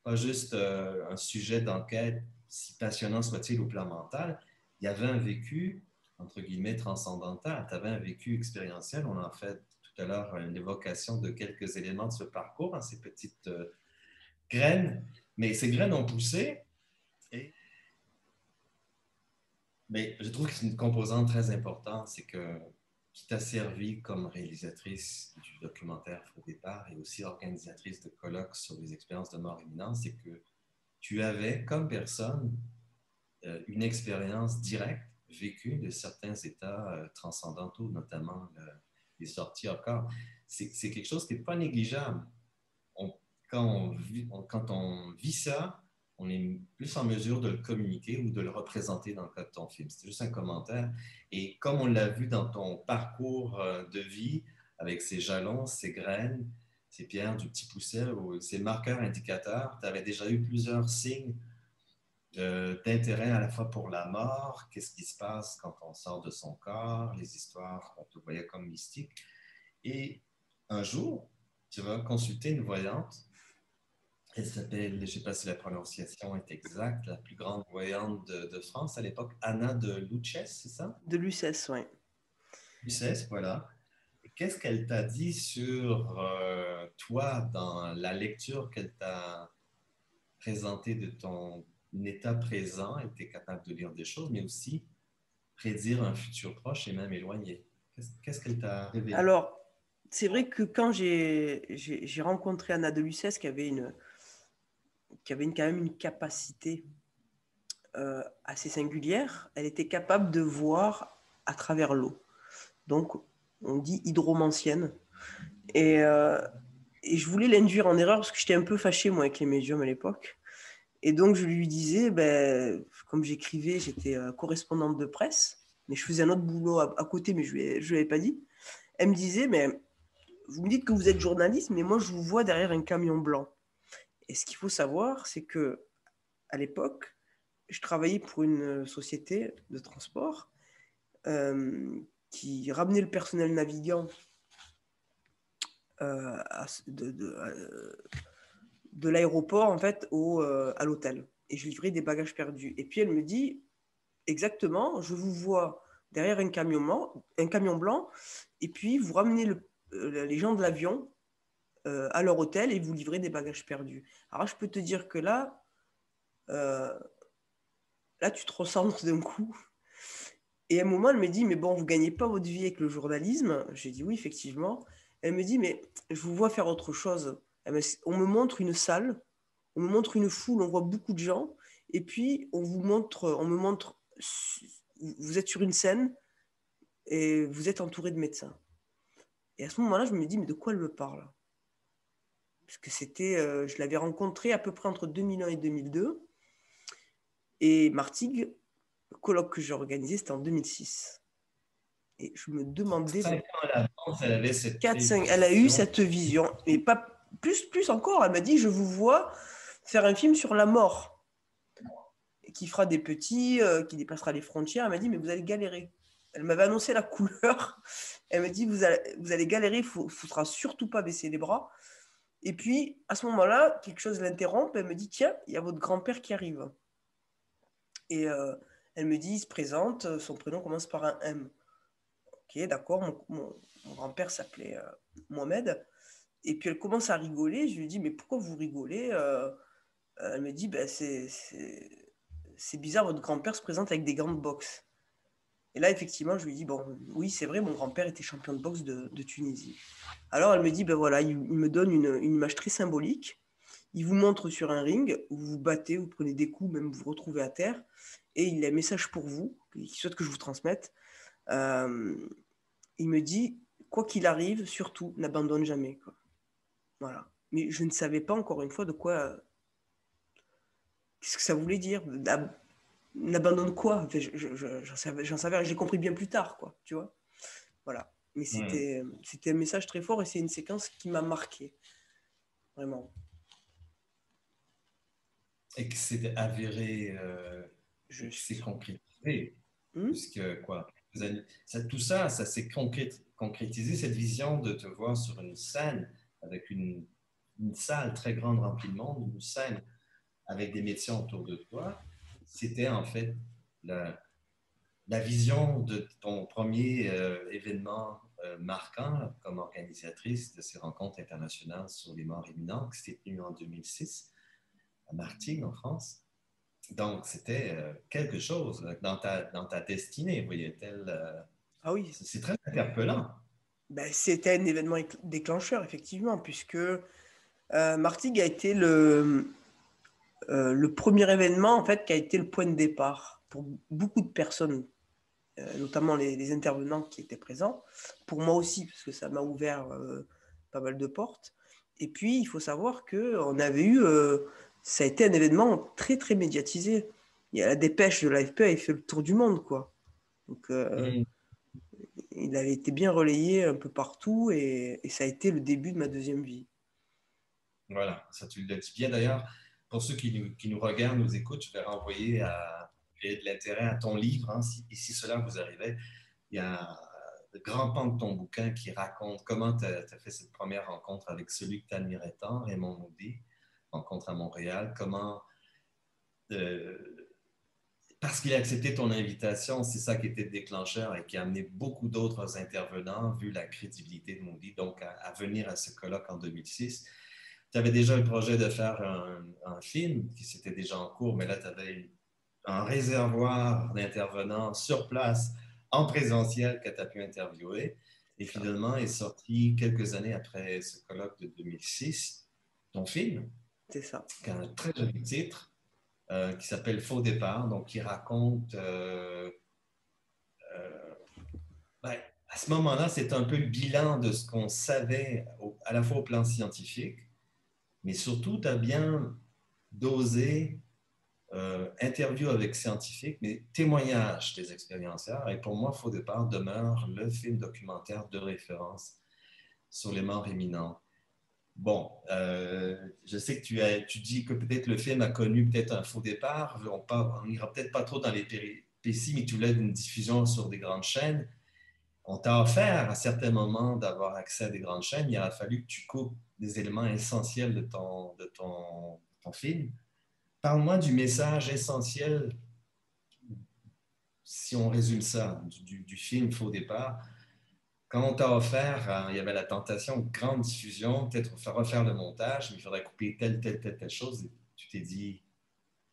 Pas juste un sujet d'enquête, si passionnant soit-il au plan mental. Il y avait un vécu, entre guillemets, transcendantal. Tu avais un vécu expérientiel. On en a fait tout à l'heure une évocation de quelques éléments de ce parcours, hein, ces petites graines. Mais ces graines ont poussé. Et... Mais je trouve que c'est une composante très importante, c'est que qui t'a servi comme réalisatrice du documentaire au départ et aussi organisatrice de colloques sur les expériences de mort imminente, c'est que tu avais comme personne une expérience directe vécue de certains états transcendantaux, notamment les sorties hors corps. C'est quelque chose qui n'est pas négligeable. On, quand on vit ça, on est plus en mesure de le communiquer ou de le représenter dans le cas de ton film. C'est juste un commentaire. Et comme on l'a vu dans ton parcours de vie, avec ces jalons, ces graines, ces pierres du petit pousset ou ces marqueurs indicateurs, tu avais déjà eu plusieurs signes d'intérêt à la fois pour la mort, qu'est-ce qui se passe quand on sort de son corps, les histoires qu'on te voyait comme mystiques. Et un jour, tu vas consulter une voyante. Elle s'appelle, je ne sais pas si la prononciation est exacte, la plus grande voyante de France à l'époque, Anna de Luces, c'est ça? de l'UCES, oui. Luces, voilà. Qu'est-ce qu'elle t'a dit sur toi dans la lecture qu'elle t'a présentée de ton état présent? Elle était capable de lire des choses, mais aussi prédire un futur proche et même éloigné. Qu'est-ce qu'elle t'a révélé? Alors, c'est vrai que quand j'ai rencontré Anna de Lucès, qui avait quand même une capacité assez singulière, elle était capable de voir à travers l'eau. Donc, on dit hydromancienne. Et, euh, et je voulais l'induire en erreur parce que j'étais un peu fâchée, moi, avec les médiums à l'époque. Et donc, je lui disais, ben, comme j'écrivais, j'étais correspondante de presse, mais je faisais un autre boulot à côté, mais je ne lui avais pas dit. Elle me disait, mais vous me dites que vous êtes journaliste, mais moi, je vous vois derrière un camion blanc. Et ce qu'il faut savoir, c'est que à l'époque, je travaillais pour une société de transport qui ramenait le personnel navigant de l'aéroport en fait à l'hôtel. Et je livrais des bagages perdus. Et puis elle me dit, exactement, je vous vois derrière un camion blanc, et puis vous ramenez les gens de l'avion à leur hôtel et vous livrez des bagages perdus. Alors je peux te dire que euh, là tu te recentres d'un coup. Et à un moment, elle me dit, mais bon, vous ne gagnez pas votre vie avec le journalisme. J'ai dit oui, effectivement. Elle me dit, mais je vous vois faire autre chose. On me montre une salle, on me montre une foule, on voit beaucoup de gens, et puis on me montre, vous êtes sur une scène et vous êtes entouré de médecins. Et à ce moment-là, je me dis, mais de quoi elle me parle? Parce que je l'avais rencontré à peu près entre 2001 et 2002. Et Martigues, le colloque que j'ai organisé, c'était en 2006. Et je me demandais, 5 ans à l'avance, elle avait cette 4-5, elle a eu prévision. cette vision. Et pas plus encore, elle m'a dit, je vous vois faire un film sur la mort, qui fera des petits, qui dépassera les frontières. Elle m'a dit, mais vous allez galérer. Elle m'avait annoncé la couleur. Elle m'a dit, vous allez galérer, il ne faudra surtout pas baisser les bras. Et puis, à ce moment-là, quelque chose l'interrompt. Elle me dit, tiens, il y a votre grand-père qui arrive. Et elle me dit, il se présente, son prénom commence par un M. Ok, d'accord, mon grand-père s'appelait Mohamed. Et puis elle commence à rigoler. Je lui dis, mais pourquoi vous rigolez Elle me dit, ben, c'est bizarre, votre grand-père se présente avec des gants de boxe. Et là, effectivement, je lui dis, bon, oui, c'est vrai, mon grand-père était champion de boxe de Tunisie. Alors elle me dit, ben voilà, il me donne une image très symbolique. Il vous montre sur un ring, vous vous battez, vous prenez des coups, même vous vous retrouvez à terre. Et il a un message pour vous, qu'il souhaite que je vous transmette. Euh, il me dit, quoi qu'il arrive, surtout, n'abandonne jamais, quoi. Voilà. mais je ne savais pas encore une fois de quoi, qu'est-ce que ça voulait dire. N'abandonne quoi? Enfin, j'en savais, j'ai compris bien plus tard, quoi, tu vois. Voilà. Mais Hmm. c'était un message très fort et c'est une séquence qui m'a marqué, vraiment. Et que c'est avéré et que c'est Juste. concrétisé, Hmm. puisque quoi, tout ça, ça s'est concrétisé, cette vision de te voir sur une scène avec une salle très grande remplie de monde, une scène avec des médecins autour de toi, c'était en fait la, la vision de ton premier événement marquant comme organisatrice de ces rencontres internationales sur les morts imminentes, qui s'est tenu en 2006 à Martigues, en France. Donc, c'était quelque chose dans ta destinée, voyait-elle. Ah oui, C'est très interpellant. ben, c'était un événement déclencheur, effectivement, puisque Martigues a été le premier événement, en fait, qui a été le point de départ pour beaucoup de personnes, notamment les intervenants qui étaient présents. Pour moi aussi, parce que ça m'a ouvert pas mal de portes. Et puis, il faut savoir qu'on avait eu... ça a été un événement très, très médiatisé. Il y a la dépêche de l'AFP a fait le tour du monde, quoi. Donc, Mm. il avait été bien relayé un peu partout et ça a été le début de ma deuxième vie. Voilà, ça tu le dis bien. D'ailleurs, pour ceux qui nous regardent, nous écoutent, je vais renvoyer de l'intérêt à ton livre. Hein, si cela vous arrivait, il y a le grand pan de ton bouquin qui raconte comment tu as fait cette première rencontre avec celui que tu admirais tant, Raymond Moody, rencontre à Montréal. Comment, euh, parce qu'il a accepté ton invitation, c'est ça qui était le déclencheur et qui a amené beaucoup d'autres intervenants, vu la crédibilité de Moody, donc à venir à ce colloque en 2006. Tu avais déjà le projet de faire un film qui c'était déjà en cours, mais là, tu avais un réservoir d'intervenants sur place, en présentiel, que tu as pu interviewer. Et C'est ça. finalement, est sorti quelques années après ce colloque de 2006, ton film, C'est ça. qui a un très joli titre, qui s'appelle Faux départ, donc qui raconte euh, ben, à ce moment-là, c'est un peu le bilan de ce qu'on savait à la fois au plan scientifique, mais surtout, tu as bien dosé interview avec scientifiques, mais témoignages des expérienceurs. Et pour moi, Faux départ demeure le film documentaire de référence sur les morts imminentes. Bon, je sais que tu dis que peut-être le film a connu peut-être un faux départ. On n'ira peut-être pas trop dans les péripéties, mais tu voulais une diffusion sur des grandes chaînes. On t'a offert à certains moments d'avoir accès à des grandes chaînes. Il a fallu que tu coupes des éléments essentiels ton film. Parle-moi du message essentiel, si on résume ça, du film Faux départ. Quand on t'a offert, il y avait la tentation de grande diffusion, peut-être refaire le montage, mais il faudrait couper telle chose. Et tu t'es dit,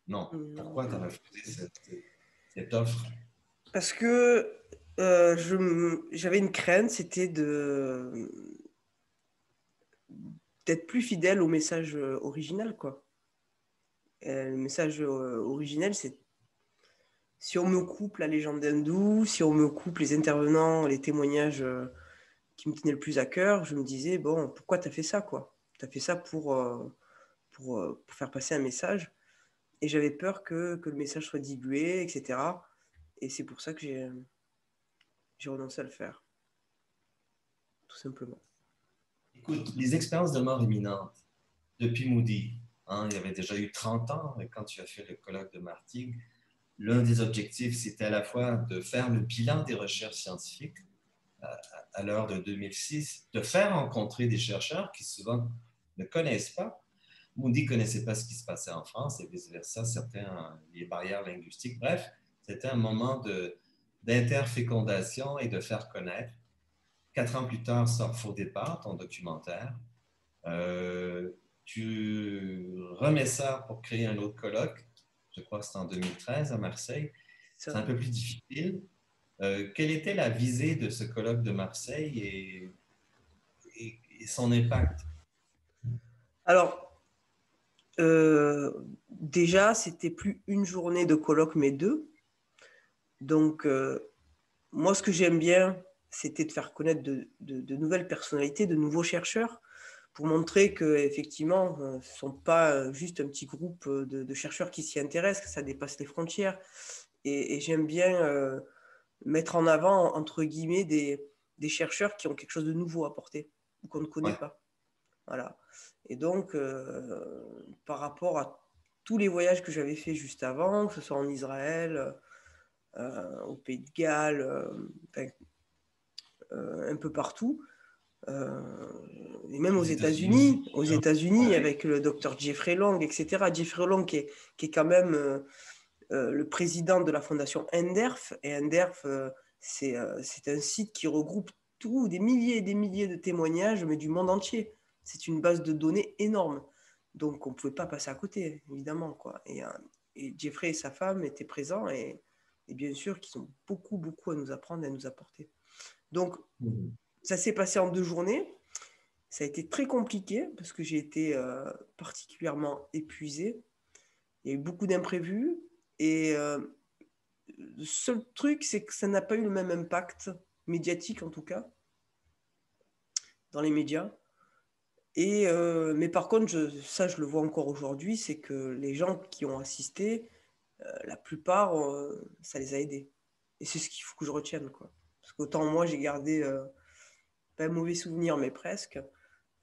non, Non. pourquoi tu as refusé cette offre? Parce que j'avais une crainte, c'était d'être plus fidèle au message original, quoi. Le message originel, c'est si on me coupe la légende hindoue, si on me coupe les intervenants, les témoignages qui me tenaient le plus à cœur, je me disais, bon, pourquoi tu as fait ça, quoi? Tu as fait ça pour faire passer un message. Et j'avais peur que le message soit dilué, etc. Et c'est pour ça que j'ai renoncé à le faire, tout simplement. Écoute, les expériences de mort imminente, depuis Moody, hein, il y avait déjà eu 30 ans quand tu as fait le colloque de Martigues. L'un des objectifs, c'était à la fois de faire le bilan des recherches scientifiques à l'heure de 2006, de faire rencontrer des chercheurs qui souvent ne connaissent pas. Moody ne connaissait pas ce qui se passait en France et vice-versa, certains, les barrières linguistiques. Bref, c'était un moment d'interfécondation et de faire connaître. 4 ans plus tard sort Faux départ, ton documentaire. Euh, Tu remets ça pour créer un autre colloque. Je crois que c'est en 2013 à Marseille. C'est Ça. un peu plus difficile. Quelle était la visée de ce colloque de Marseille et son impact? Alors, déjà, c'était plus une journée de colloque, mais deux. Donc, moi, ce que j'aime bien, c'était de faire connaître de nouvelles personnalités, de nouveaux chercheurs, pour montrer qu'effectivement, ce ne sont pas juste un petit groupe de chercheurs qui s'y intéressent, que ça dépasse les frontières. Et j'aime bien mettre en avant, entre guillemets, des chercheurs qui ont quelque chose de nouveau à apporter ou qu'on ne connaît Ouais, pas. Voilà. Et donc, par rapport à tous les voyages que j'avais faits juste avant, que ce soit en Israël, au Pays de Galles, un peu partout, et même aux aux États-Unis aussi. États-Unis Ouais, avec le docteur Jeffrey Long, etc. Jeffrey Long qui est quand même le président de la fondation NDERF. Et NDERF, c'est un site qui regroupe des milliers et des milliers de témoignages, mais du monde entier. C'est une base de données énorme. Donc, on ne pouvait pas passer à côté, évidemment, quoi. Et Jeffrey et sa femme étaient présents et bien sûr qu'ils ont beaucoup, beaucoup à nous apprendre et à nous apporter. Donc, Mhm. ça s'est passé en 2 journées. Ça a été très compliqué parce que j'ai été particulièrement épuisée. Il y a eu beaucoup d'imprévus. Et le seul truc, c'est que ça n'a pas eu le même impact médiatique, en tout cas, dans les médias. Mais par contre, ça, je le vois encore aujourd'hui, c'est que les gens qui ont assisté, la plupart, ça les a aidés. Et c'est ce qu'il faut que je retienne, quoi. Parce qu'autant moi, j'ai gardé, pas un mauvais souvenir, mais presque,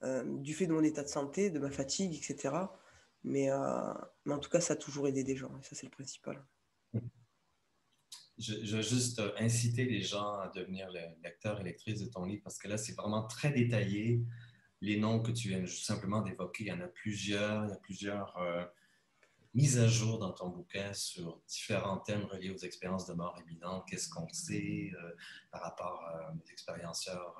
du fait de mon état de santé, de ma fatigue, etc. Mais en tout cas, ça a toujours aidé des gens, et ça, c'est le principal. Je veux juste inciter les gens à devenir le lecteur et lectrice de ton livre parce que là, c'est vraiment très détaillé. Les noms que tu viens simplement d'évoquer, il y en a plusieurs. Il y a plusieurs mises à jour dans ton bouquin sur différents thèmes reliés aux expériences de mort imminente. Qu'est-ce qu'on sait par rapport aux expérienceurs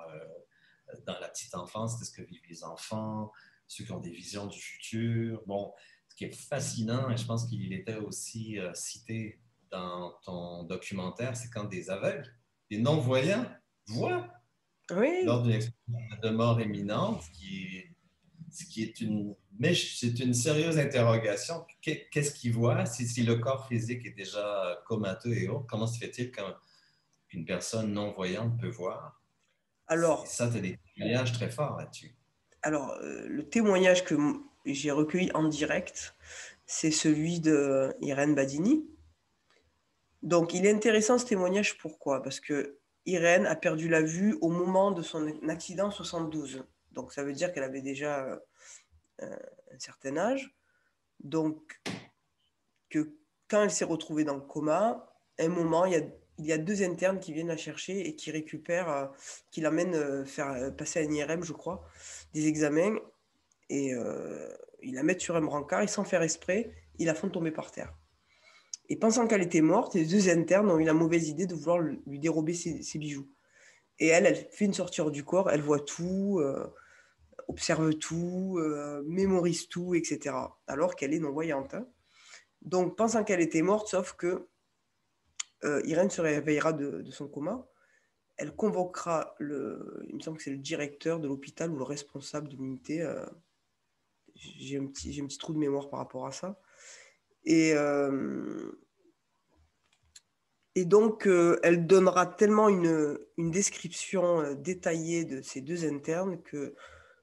dans la petite enfance? Qu'est-ce que vivent les enfants? Ceux qui ont des visions du futur? Bon, ce qui est fascinant, et je pense qu'il était aussi cité dans ton documentaire, c'est quand des aveugles, des non-voyants, voient Oui, lors d'une expérience de mort imminente, ce qui est mais c'est une sérieuse interrogation. Qu'est-ce qu'ils voient si le corps physique est déjà comateux et autres? Comment se fait-il qu'une personne non-voyante peut voir? Et alors, ça, tu as des témoignages très forts là-dessus. le témoignage que j'ai recueilli en direct, c'est celui de Irène Badini. Donc, il est intéressant ce témoignage, pourquoi? Parce que Irène a perdu la vue au moment de son accident en 72. Donc, ça veut dire qu'elle avait déjà un certain âge. Donc, que quand elle s'est retrouvée dans le coma, à un moment, il y a 2 internes qui viennent la chercher et qui récupèrent, qui l'amènent faire passer un IRM, je crois, des examens. Et ils la mettent sur un brancard et sans faire exprès, ils la font tomber par terre. Et pensant qu'elle était morte, les 2 internes ont eu la mauvaise idée de vouloir lui dérober ses bijoux. Et elle fait une sortie hors du corps, elle voit tout, observe tout, mémorise tout, etc. Alors qu'elle est non-voyante, hein. Donc, pensant qu'elle était morte, sauf que Irène se réveillera de son coma. Elle convoquera il me semble que c'est le directeur de l'hôpital ou le responsable de l'unité. J'ai un petit trou de mémoire par rapport à ça. Et, euh, et donc, elle donnera tellement une description détaillée de ces 2 internes que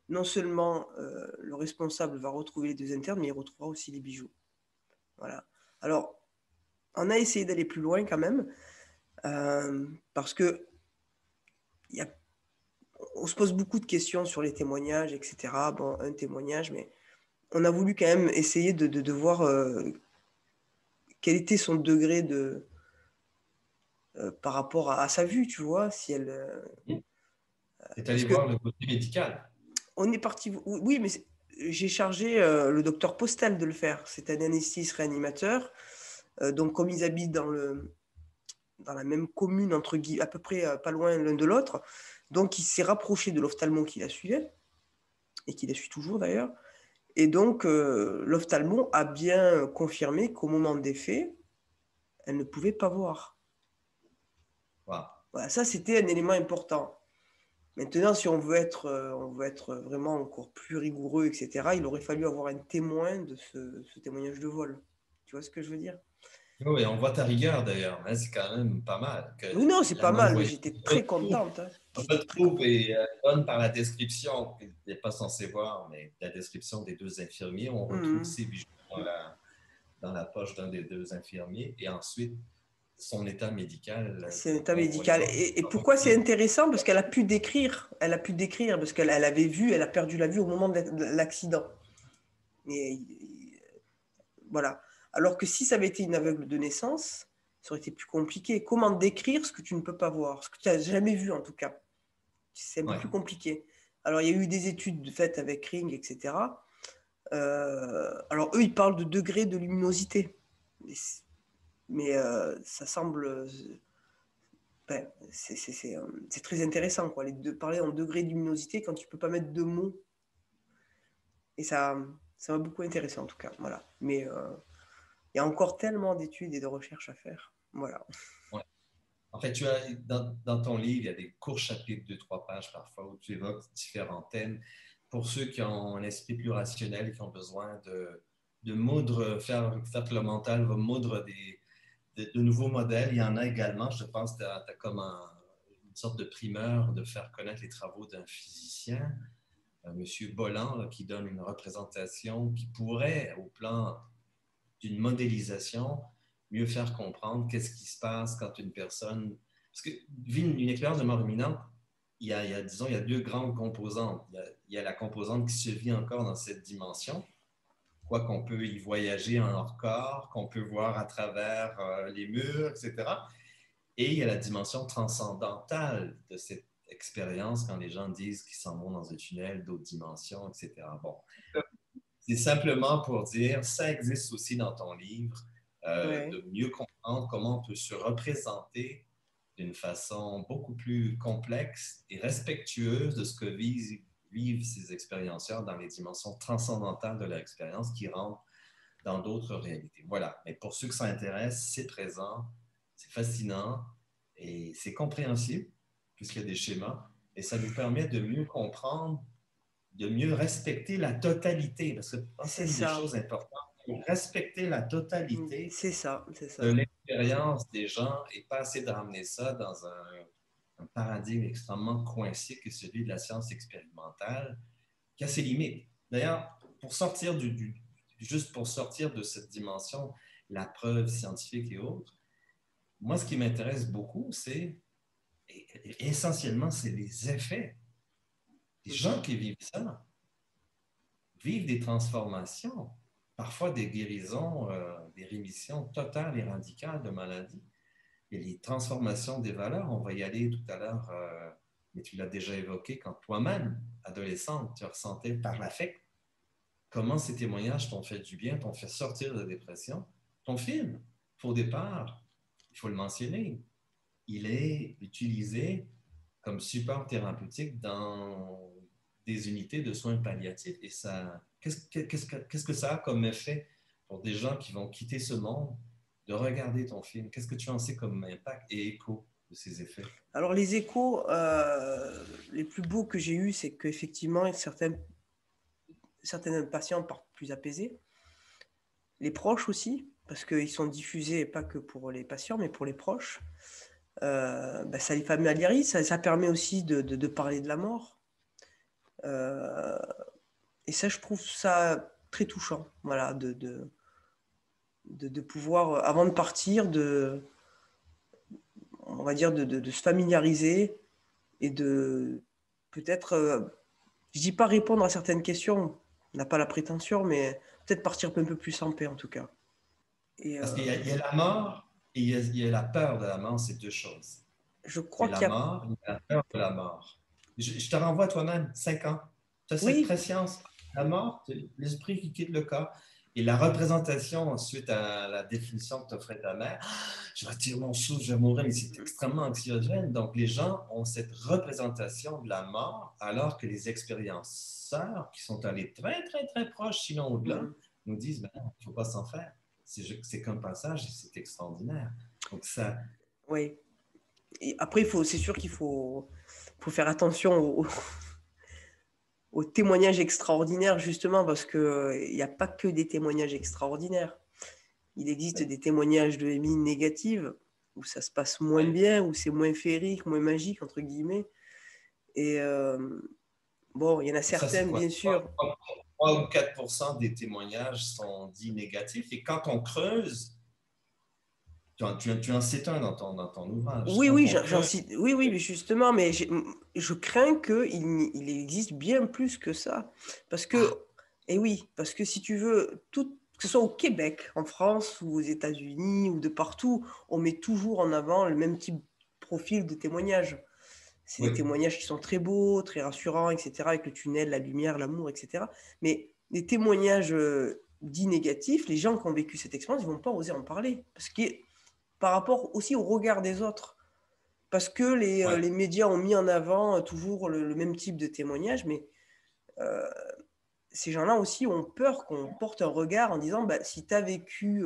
non seulement le responsable va retrouver les 2 internes, mais il retrouvera aussi les bijoux. Voilà. Alors, on a essayé d'aller plus loin quand même, parce que y a, on se pose beaucoup de questions sur les témoignages, etc. Bon, un témoignage, mais on a voulu quand même essayer de voir quel était son degré par rapport à sa vue, tu vois, si elle... Tu es parce allé que voir le côté médical. on est parti... Oui, mais j'ai chargé le docteur Postel de le faire. C'est un anesthésiste réanimateur. Donc, comme ils habitent dans la même commune, entre guillemets, à peu près pas loin l'un de l'autre, donc il s'est rapproché de l'ophtalmo qui la suivait, et qui la suit toujours d'ailleurs. Et donc, l'ophtalmo a bien confirmé qu'au moment des faits, elle ne pouvait pas voir. Wow. Voilà, ça, c'était un élément important. Maintenant, si on veut être vraiment encore plus rigoureux, etc., il aurait fallu avoir un témoin de ce témoignage de vol. Tu vois ce que je veux dire? Oui, on voit ta rigueur d'ailleurs, hein, c'est quand même pas mal que Oui, non, c'est la pas mal, mais non-voyance j'étais très retrouve contente, hein. On retrouve et donne par la description, qu'il n'est pas censé voir, mais la description des deux infirmiers, on retrouve ces bijoux dans la poche d'un des deux infirmiers. Et ensuite, son état médical. C'est un état On les médical. voit. Et pourquoi c'est intéressant? Parce qu'elle a pu décrire, parce qu'elle avait vu, elle a perdu la vue au moment de l'accident. Et voilà. Alors que si ça avait été une aveugle de naissance, ça aurait été plus compliqué. Comment décrire ce que tu ne peux pas voir, ce que tu n'as jamais vu en tout cas? C'est un peu plus compliqué. Alors, il y a eu des études faites avec Ring, etc. Alors, eux, ils parlent de degré de luminosité. Mais ça semble... Ben, c'est très intéressant, quoi, de parler en degré de luminosité quand tu ne peux pas mettre de mots. Et ça m'a beaucoup intéressé, en tout cas. Voilà. Mais il y a encore tellement d'études et de recherches à faire. Voilà. Ouais. En fait, tu as, dans ton livre, il y a des courts chapitres de 3 pages parfois où tu évoques différents thèmes. Pour ceux qui ont un esprit plus rationnel, qui ont besoin de moudre, faire que le mental va moudre de nouveaux modèles, il y en a également. Je pense que tu as comme une sorte de primeur de faire connaître les travaux d'un physicien, M. Bolland, là, qui donne une représentation qui pourrait, au plan d'une modélisation, mieux faire comprendre qu'est-ce qui se passe quand une personne... Parce que, vu une expérience de mort imminente, disons, il y a deux grandes composantes. Il y a la composante qui se vit encore dans cette dimension, quoi qu'on peut y voyager en hors corps, qu'on peut voir à travers les murs, etc. Et il y a la dimension transcendantale de cette expérience quand les gens disent qu'ils s'en vont dans un tunnel d'autres dimensions, etc. Bon, c'est simplement pour dire, ça existe aussi dans ton livre, de mieux comprendre comment on peut se représenter d'une façon beaucoup plus complexe et respectueuse de ce que vivent ces expérienceurs dans les dimensions transcendantales de leur expérience qui rentrent dans d'autres réalités. Voilà. Mais pour ceux que ça intéresse, c'est présent, c'est fascinant et c'est compréhensible puisqu'il y a des schémas et ça nous permet de mieux comprendre, de mieux respecter la totalité, parce que c'est une des choses importantes, respecter la totalité de l'expérience des gens et pas essayer de ramener ça dans un paradigme extrêmement coincé que celui de la science expérimentale, qui a ses limites. D'ailleurs, juste pour sortir de cette dimension, la preuve scientifique et autres, moi, ce qui m'intéresse beaucoup, essentiellement, c'est les effets. Les gens qui vivent ça vivent des transformations, parfois des guérisons, des rémissions totales et radicales de maladies. Et les transformations des valeurs, on va y aller tout à l'heure, mais tu l'as déjà évoqué, quand toi-même, adolescente, tu ressentais par l'affect comment ces témoignages t'ont fait du bien, t'ont fait sortir de la dépression. Ton film, au départ, il faut le mentionner, il est utilisé comme support thérapeutique dans des unités de soins palliatifs. Et ça, qu'est-ce que ça a comme effet pour des gens qui vont quitter ce monde de regarder ton film? Qu'est-ce que tu en sais comme impact et écho de ces effets? Alors, les échos, les plus beaux que j'ai eus, c'est qu'effectivement, certains patients partent plus apaisés. Les proches aussi, parce qu'ils sont diffusés pas que pour les patients, mais pour les proches. Ça les familiarise, ça permet aussi de parler de la mort. Et ça, je trouve ça très touchant, voilà, de pouvoir, avant de partir, on va dire, de se familiariser et de peut-être, je dis pas répondre à certaines questions, on n'a pas la prétention, mais peut-être partir un peu plus en paix en tout cas. Parce qu'il y a la mort et il y a la peur de la mort, c'est deux choses. Je crois qu'il y a la mort, il y a la peur de la mort. Je te renvoie toi-même, 5 ans. Tu as cette préscience. La mort, l'esprit qui quitte le corps. Et la représentation, suite à la définition que t'offrait ta mère, je retire mon souffle, je vais mourir, mais c'est extrêmement anxiogène. Donc, les gens ont cette représentation de la mort, alors que les expérienceurs, qui sont allés très, très, très proches, sinon au-delà, nous disent, il ne faut pas s'en faire. C'est qu'un passage et c'est extraordinaire. Donc, ça... Oui. Et après, c'est sûr qu'il faut faire attention aux témoignages extraordinaires, justement, parce qu'il n'y a pas que des témoignages extraordinaires. Il existe des témoignages de mine négatives, où ça se passe moins bien, où c'est moins féerique, moins magique, entre guillemets. Et bon, il y en a Et ça, c'est certaines, quoi? bien sûr. 3 ou 4% des témoignages sont dits négatifs. Et quand on creuse, tu en cites un dans ton ouvrage. Oui, Quand oui, on creuse, oui, oui, mais justement, mais je crains qu'il existe bien plus que ça. Parce que, et oui, parce que si tu veux, que ce soit au Québec, en France ou aux États-Unis ou de partout, on met toujours en avant le même type de profil de témoignage. C'est des oui, témoignages qui sont très beaux, très rassurants, etc., avec le tunnel, la lumière, l'amour, etc. Mais les témoignages dits négatifs, les gens qui ont vécu cette expérience, ils ne vont pas oser en parler. Parce que par rapport aussi au regard des autres. Parce que oui, les médias ont mis en avant toujours le même type de témoignage, mais euh, ces gens-là aussi ont peur qu'on porte un regard en disant bah, si tu as vécu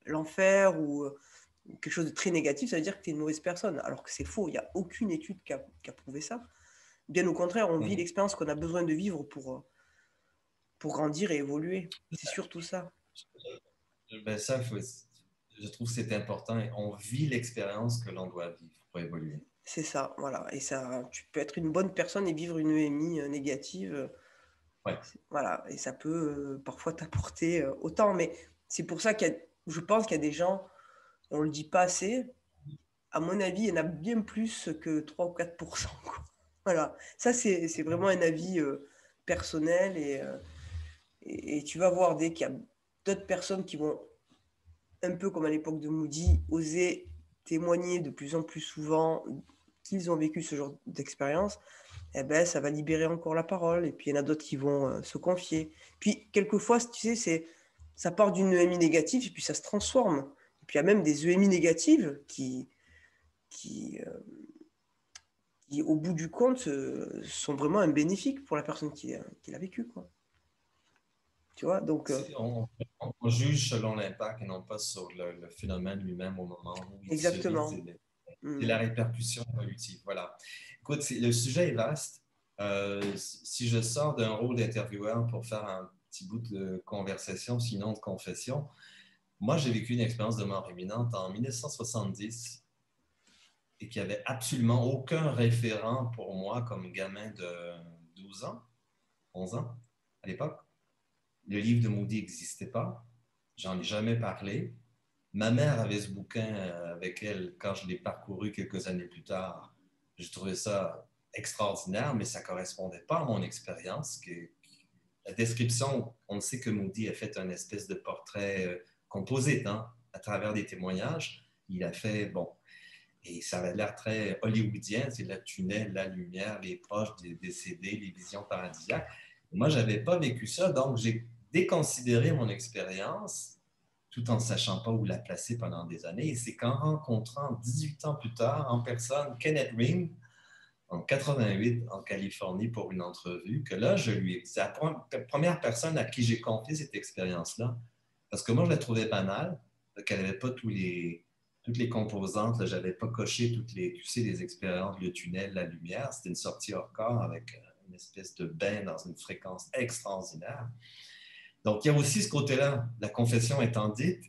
l'enfer ou quelque chose de très négatif, ça veut dire que tu es une mauvaise personne. Alors que c'est faux, il n'y a aucune étude qui a prouvé ça. Bien au contraire, on vit mhm. l'expérience qu'on a besoin de vivre pour grandir et évoluer. C'est surtout ça. Ben ça, je trouve que c'est important. On vit l'expérience que l'on doit vivre pour évoluer. C'est ça, voilà. Et ça, tu peux être une bonne personne et vivre une EMI négative. Ouais. Voilà, et ça peut parfois t'apporter autant. Mais c'est pour ça je pense qu'il y a des gens, on ne le dit pas assez, à mon avis, il y en a bien plus que 3 ou 4%, quoi. Voilà, ça c'est vraiment un avis personnel et tu vas voir dès qu'il y a d'autres personnes qui vont, un peu comme à l'époque de Moody, oser témoigner de plus en plus souvent qu'ils ont vécu ce genre d'expérience, eh ben, ça va libérer encore la parole. Et puis, il y en a d'autres qui vont se confier. Puis, quelquefois, tu sais, ça part d'une EMI négative et puis ça se transforme. Et puis, il y a même des EMI négatives qui, euh, qui au bout du compte, sont vraiment un bénéfique pour la personne qui l'a vécu, quoi. Tu vois, donc, On juge selon l'impact et non pas sur le phénomène lui-même au moment où il se vit. exactement. C'est la répercussion évolutive. Voilà. Écoute, le sujet est vaste. Si je sors d'un rôle d'intervieweur pour faire un petit bout de conversation, sinon de confession, moi, j'ai vécu une expérience de mort imminente en 1970 et qu'il n'y avait absolument aucun référent pour moi comme gamin de 12 ans, 11 ans à l'époque. Le livre de Moody n'existait pas. J'en ai jamais parlé. Ma mère avait ce bouquin avec elle quand je l'ai parcouru quelques années plus tard. J'ai trouvé ça extraordinaire, mais ça ne correspondait pas à mon expérience. La description, on sait que Moody a fait un espèce de portrait composite hein, à travers des témoignages. Il a fait, bon, et ça avait l'air très hollywoodien, c'est le tunnel, la lumière, les proches des décédés, les visions paradisiaques. Moi, je n'avais pas vécu ça, donc j'ai déconsidéré mon expérience tout en ne sachant pas où la placer pendant des années. Et c'est qu'en rencontrant 18 ans plus tard, en personne, Kenneth Ring, en 88, en Californie, pour une entrevue, que là, c'est la première personne à qui j'ai confié cette expérience-là. Parce que moi, je la trouvais banale, qu'elle n'avait pas toutes les composantes. Je n'avais pas coché tu sais, les expériences, le tunnel, la lumière. C'était une sortie hors corps avec une espèce de bain dans une fréquence extraordinaire. Donc, il y a aussi ce côté-là, la confession étant dite,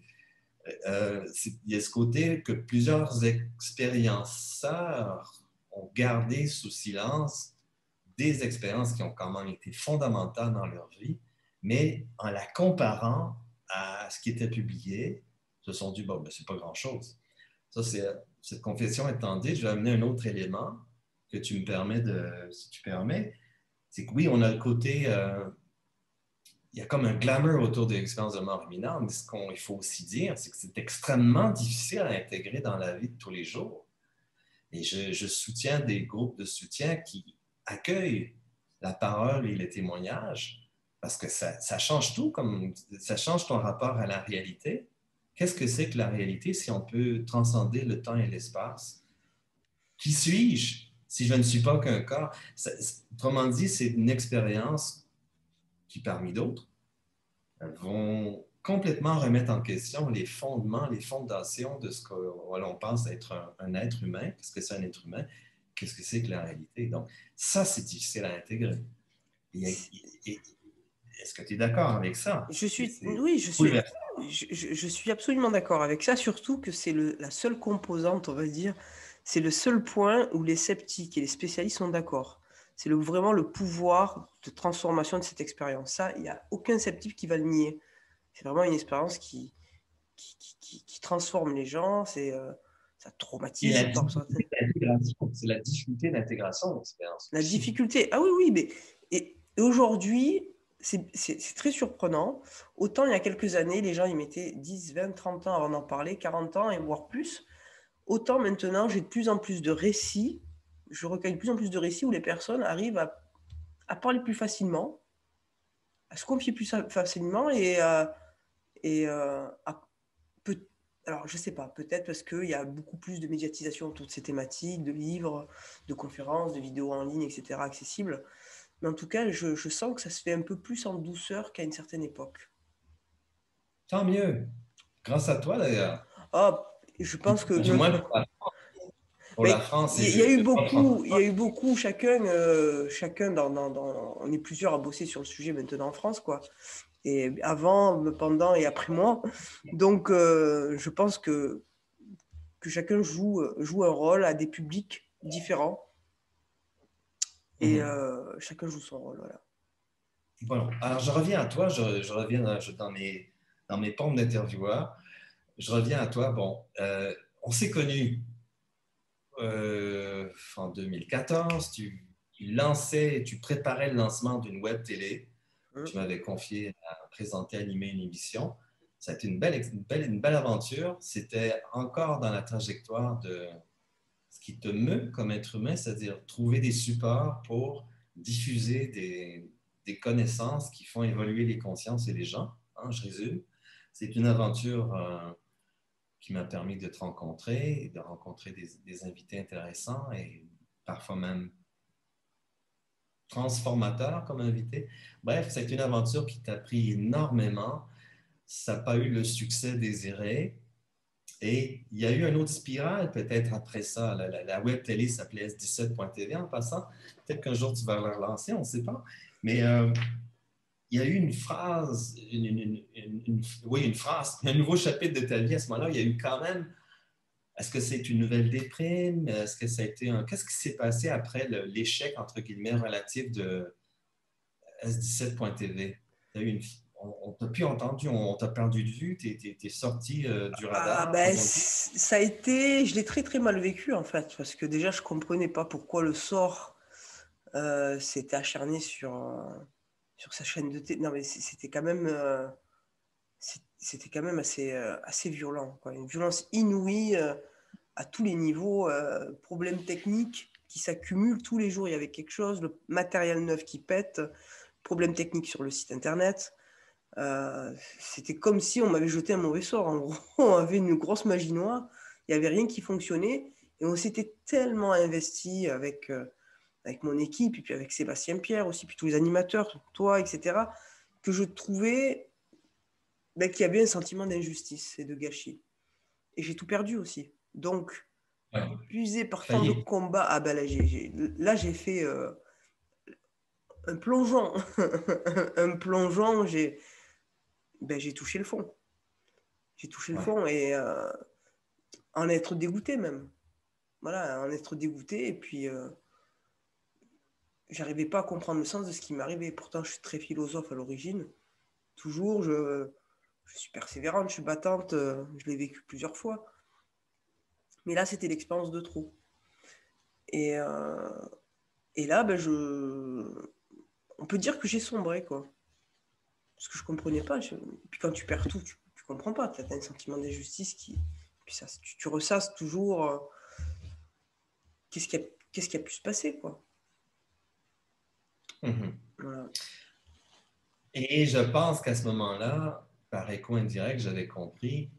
il y a ce côté que plusieurs expérienceurs ont gardé sous silence des expériences qui ont quand même été fondamentales dans leur vie, mais en la comparant à ce qui était publié, se sont dit, bon, ben, c'est pas grand-chose. Ça, cette confession étant dite, je vais amener un autre élément que tu me permets si tu permets, c'est que oui, on a le côté il y a comme un glamour autour de l'expérience de mort imminente, mais ce qu'il faut aussi dire, c'est que c'est extrêmement difficile à intégrer dans la vie de tous les jours. Et je soutiens des groupes de soutien qui accueillent la parole et les témoignages parce que ça change tout, comme ça change ton rapport à la réalité. Qu'est-ce que c'est que la réalité si on peut transcender le temps et l'espace? Qui suis-je si je ne suis pas qu'un corps? Autrement dit, c'est une expérience qui, parmi d'autres, vont complètement remettre en question les fondements, les fondations de ce que l'on pense être un être humain. Qu'est-ce que c'est un être humain? Qu'est-ce que c'est que la réalité? Donc, ça, c'est difficile à intégrer. Est-ce que tu es d'accord avec ça? C'est Oui, bouleversant. je suis absolument d'accord avec ça, surtout que c'est la seule composante, on va dire, c'est le seul point où les sceptiques et les spécialistes sont d'accord. C'est vraiment le pouvoir de transformation de cette expérience. Ça, il n'y a aucun sceptique qui va le nier. C'est vraiment une expérience qui transforme les gens, ça Et la traumatise par certains. difficulté d'intégration, c'est la difficulté d'intégration de l'expérience La aussi. difficulté, ah oui, oui, mais et aujourd'hui, c'est très surprenant. Autant il y a quelques années, les gens ils mettaient 10, 20, 30 ans avant d'en parler, 40 ans et voire plus. Autant maintenant, j'ai de plus en plus de récits, je recueille de plus en plus de récits où les personnes arrivent à parler plus facilement, à se confier plus facilement et peut, alors je sais pas, peut-être parce qu'il y a beaucoup plus de médiatisation autour de ces thématiques, de livres, de conférences, de vidéos en ligne, etc., accessibles. Mais en tout cas, je sens que ça se fait un peu plus en douceur qu'à une certaine époque. Tant mieux. Grâce à toi, d'ailleurs. Ah, je pense que Du moins pour la mais France, et il je y a eu ne pas beaucoup, il y francophone. a eu beaucoup, chacun on est plusieurs à bosser sur le sujet maintenant en France, quoi. Et avant, pendant et après moi. Donc, je pense que chacun joue un rôle à des publics différents et Mhm. chacun joue son rôle, voilà. Bon, alors je reviens à toi, je reviens dans mes pompes d'intervieweur. Je reviens à toi. Bon, on s'est connus en 2014. Tu lançais, tu préparais le lancement d'une web télé. Hein. Tu m'avais confié à présenter, animer une émission. Ça a été une belle aventure. C'était encore dans la trajectoire de ce qui te meut comme être humain, c'est-à-dire trouver des supports pour diffuser des connaissances qui font évoluer les consciences et les gens. Hein, je résume. C'est une aventure qui m'a permis de te rencontrer et de rencontrer des invités intéressants et parfois même transformateurs comme invité. Bref, c'est une aventure qui t'a pris énormément. Ça n'a pas eu le succès désiré. Et il y a eu une autre spirale peut-être après ça. La web télé s'appelait S17.tv en passant. Peut-être qu'un jour tu vas la relancer, on ne sait pas. Mais il y a eu une phrase, oui, une phrase, un nouveau chapitre de ta vie à ce moment-là. Il y a eu quand même, est-ce que c'est une nouvelle déprime? Est-ce que ça a été un... Qu'est-ce qui s'est passé après l'échec, entre guillemets, relatif de S17.tv? On t'a plus entendu, on t'a perdu de vue, t'es sorti du Ah radar, ben, comme on dit. ça a été, je l'ai très très mal vécu en fait, parce que déjà je comprenais pas pourquoi le sort s'était acharné sur sa chaîne de télé. Non mais c'était quand même assez violent, quoi. Une violence inouïe à tous les niveaux, problèmes techniques qui s'accumulent tous les jours. Il y avait quelque chose, le matériel neuf qui pète, problèmes techniques sur le site internet. C'était comme si on m'avait jeté un mauvais sort. En gros, on avait une grosse magie noire. Il n'y avait rien qui fonctionnait. Et on s'était tellement investi avec mon équipe, et puis avec Sébastien Pierre aussi, puis tous les animateurs, toi, etc., que je trouvais qu'il y avait un sentiment d'injustice et de gâchis. Et j'ai tout perdu aussi. Donc, Ouais. épuisé par tant de Failli. combats, ah ben là, j'ai fait un plongeon. Un plongeon, j'ai touché le fond. J'ai touché le Ouais. fond et en être dégoûté même. Voilà, en être dégoûté. Et puis, j'arrivais pas à comprendre le sens de ce qui m'arrivait. Pourtant, je suis très philosophe à l'origine. Toujours, je suis persévérante, je suis battante. Je l'ai vécu plusieurs fois. Mais là, c'était l'expérience de trop. Et, euh, et là, on peut dire que j'ai sombré, quoi. Parce que je comprenais pas. Et puis quand tu perds tout, tu comprends pas. Tu as un sentiment d'injustice qui. Puis ça, tu ressasses toujours qu'est-ce qui a, qu'est-ce qui a pu se passer, quoi. Mhm. Voilà. Et je pense qu'à ce moment-là, par écho indirect, j'avais compris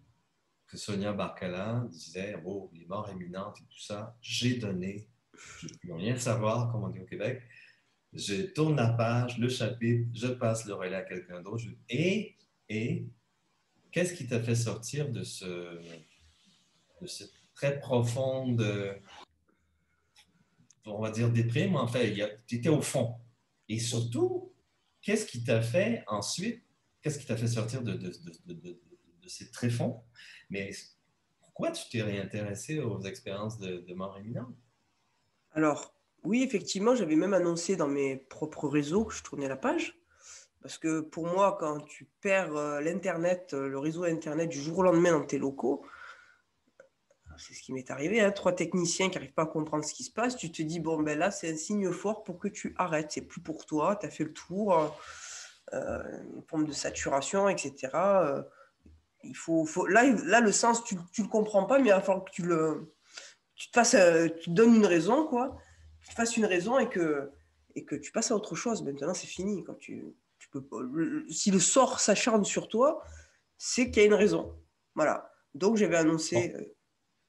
que Sonia Barcala disait, oh, les morts imminentes et tout ça, j'ai donné, je ne veux rien savoir, comme on dit au Québec, je tourne la page, le chapitre, je passe le relais à quelqu'un d'autre. Et qu'est-ce qui t'a fait sortir de cette très profonde, on va dire, déprime? En fait, tu étais au fond. Et surtout, qu'est-ce qui t'a fait ensuite, qu'est-ce qui t'a fait sortir de ces tréfonds? Mais pourquoi tu t'es réintéressé aux expériences de mort imminente? Alors, oui, effectivement, j'avais même annoncé dans mes propres réseaux que je tournais la page. Parce que pour moi, quand tu perds l'Internet, le réseau Internet du jour au lendemain dans tes locaux, c'est ce qui m'est arrivé, hein, 3 techniciens qui n'arrivent pas à comprendre ce qui se passe, tu te dis, bon, ben là, c'est un signe fort pour que tu arrêtes. C'est plus pour toi, tu as fait le tour, une forme de saturation, etc. Là, le sens, tu ne le comprends pas, mais il va falloir que tu te donnes une raison, quoi. Tu te fasses une raison et que tu passes à autre chose. Maintenant, c'est fini. Quand tu peux pas, si le sort s'acharne sur toi, c'est qu'il y a une raison. Voilà. Donc,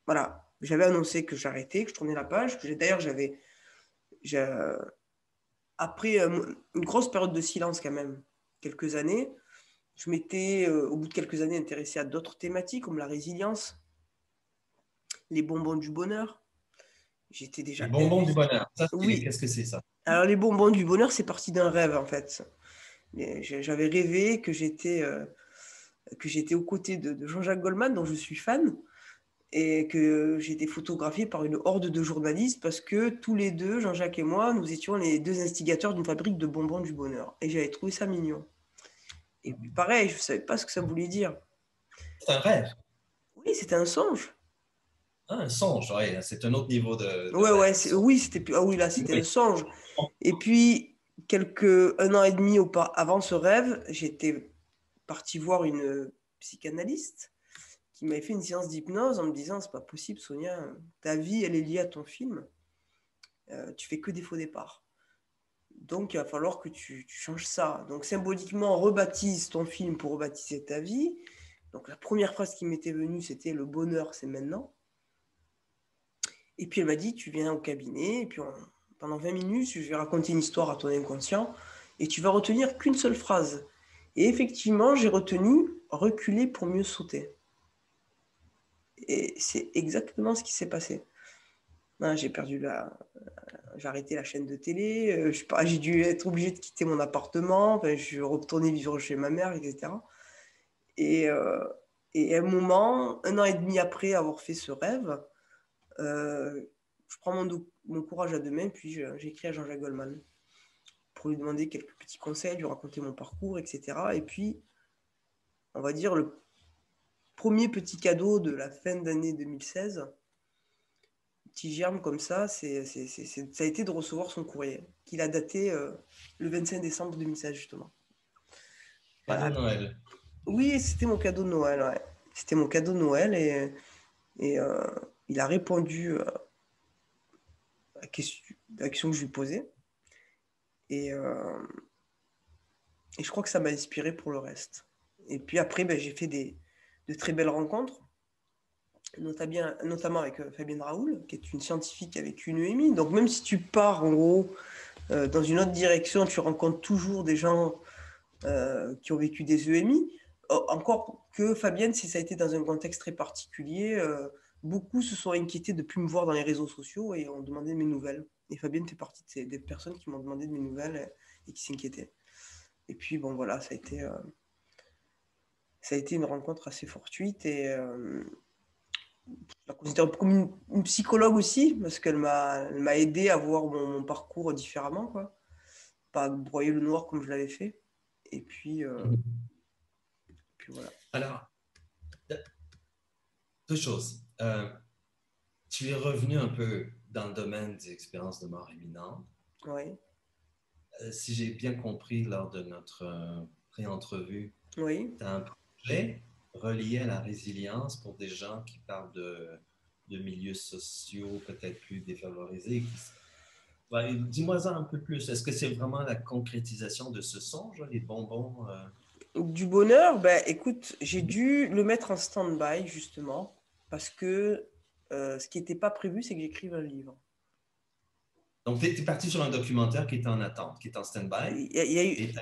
Bon, j'avais annoncé que j'arrêtais, que je tournais la page. D'ailleurs, après une grosse période de silence quand même, quelques années, je m'étais, au bout de quelques années, intéressé à d'autres thématiques comme la résilience, les bonbons du bonheur. J'étais les déjà bonbons du investi. bonheur, ça, Oui, qu'est-ce que c'est ça? alors les bonbons du bonheur, c'est parti d'un rêve en fait. J'avais rêvé que j'étais aux côtés de Jean-Jacques Goldman, dont je suis fan, et que j'étais photographié par une horde de journalistes parce que tous les deux, Jean-Jacques et moi, nous étions les deux instigateurs d'une fabrique de bonbons du bonheur. Et j'avais trouvé ça mignon. Et puis pareil, je ne savais pas ce que ça voulait dire. C'est un rêve, Oui, c'était un songe. hein, un songe, ouais, c'est un autre niveau de Ouais, rêve. ouais, oui, ah oui, là, c'était un Oui. songe. Et puis, un an et demi avant ce rêve, j'étais parti voir une psychanalyste qui m'avait fait une séance d'hypnose en me disant, c'est pas possible, Sonia, ta vie, elle est liée à ton film. Tu fais que des faux départs. Donc, il va falloir que tu changes ça. Donc, symboliquement, rebaptise ton film pour rebaptiser ta vie. Donc, la première phrase qui m'était venue, c'était le bonheur, c'est maintenant. Et puis, elle m'a dit, tu viens au cabinet, et puis pendant 20 minutes, je vais raconter une histoire à ton inconscient, et tu vas retenir qu'une seule phrase. Et effectivement, j'ai retenu reculer pour mieux sauter. Et c'est exactement ce qui s'est passé. J'ai arrêté la chaîne de télé, j'ai dû être obligé de quitter mon appartement, enfin, je suis retourné vivre chez ma mère, etc. Et, euh, et à un moment, un an et demi après avoir fait ce rêve, je prends mon courage à deux mains, puis j'écris à Jean-Jacques Goldman pour lui demander quelques petits conseils, lui raconter mon parcours, etc. Et puis, on va dire, le premier petit cadeau de la fin d'année 2016, petit germe comme ça, ça a été de recevoir son courrier, qu'il a daté le 25 décembre 2016, justement. Cadeau Voilà. de Noël. Oui, c'était mon cadeau de Noël, ouais. C'était mon cadeau de Noël et il a répondu à la question que je lui posais. Et, euh, et je crois que ça m'a inspiré pour le reste. Et puis après, j'ai fait de très belles rencontres, notamment avec Fabienne Raoul, qui est une scientifique avec une EMI. Donc même si tu pars en gros dans une autre direction, tu rencontres toujours des gens qui ont vécu des EMI. Encore que Fabienne, si ça a été dans un contexte très particulier, beaucoup se sont inquiétés de ne plus me voir dans les réseaux sociaux et ont demandé de mes nouvelles. Et Fabienne fait partie des personnes qui m'ont demandé de mes nouvelles et qui s'inquiétaient. Et puis, bon, voilà, ça a été une rencontre assez fortuite et je la considère comme une psychologue aussi, parce elle m'a aidé à voir mon parcours différemment, quoi. Pas broyer le noir comme je l'avais fait. Et puis voilà. Alors, deux choses. Tu es revenu un peu dans le domaine des expériences de mort imminente. Oui, Si j'ai bien compris lors de notre pré-entrevue, oui. tu as un projet relié à la résilience pour des gens qui parlent de milieux sociaux peut-être plus défavorisés. Ouais, dis-moi ça un peu plus. Est-ce que c'est vraiment la concrétisation de ce songe, les bonbons? Du bonheur, ben écoute, j'ai dû le mettre en stand-by justement, parce que ce qui n'était pas prévu, c'est que j'écrive un livre. Donc, tu es parti sur un documentaire qui est en attente, qui est en stand-by, Il y a eu, et tu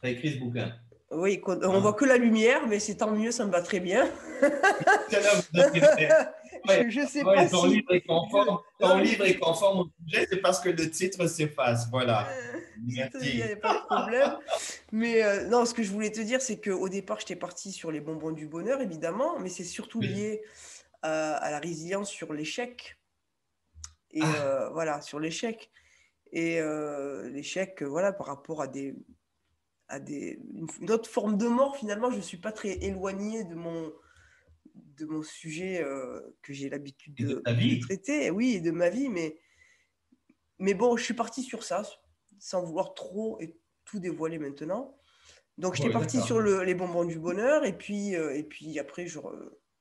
as écrit ce bouquin. oui, on voit Hein? que la lumière, mais c'est tant mieux, ça me va très bien. C'est là, vous devriez le faire. Ouais, Je sais pas ouais, si. ton Non, livre est conforme au sujet, c'est parce que le titre s'efface. Voilà. il n'y Merci. avait pas de problème. Mais non, ce que je voulais te dire, c'est qu'au départ, j'étais partie sur les bonbons du bonheur, évidemment, mais c'est surtout Oui. lié à la résilience sur l'échec. Et Ah, voilà, sur l'échec. Et l'échec, voilà, par rapport une autre forme de mort, finalement, je ne suis pas très éloignée de mon sujet que j'ai l'habitude et de ta de vie. traiter, oui, et de ma vie. Mais bon, je suis partie sur ça, sans vouloir trop et tout dévoiler maintenant. Donc, j'étais Oui, partie sur d'accord. les bonbons du bonheur, et puis après,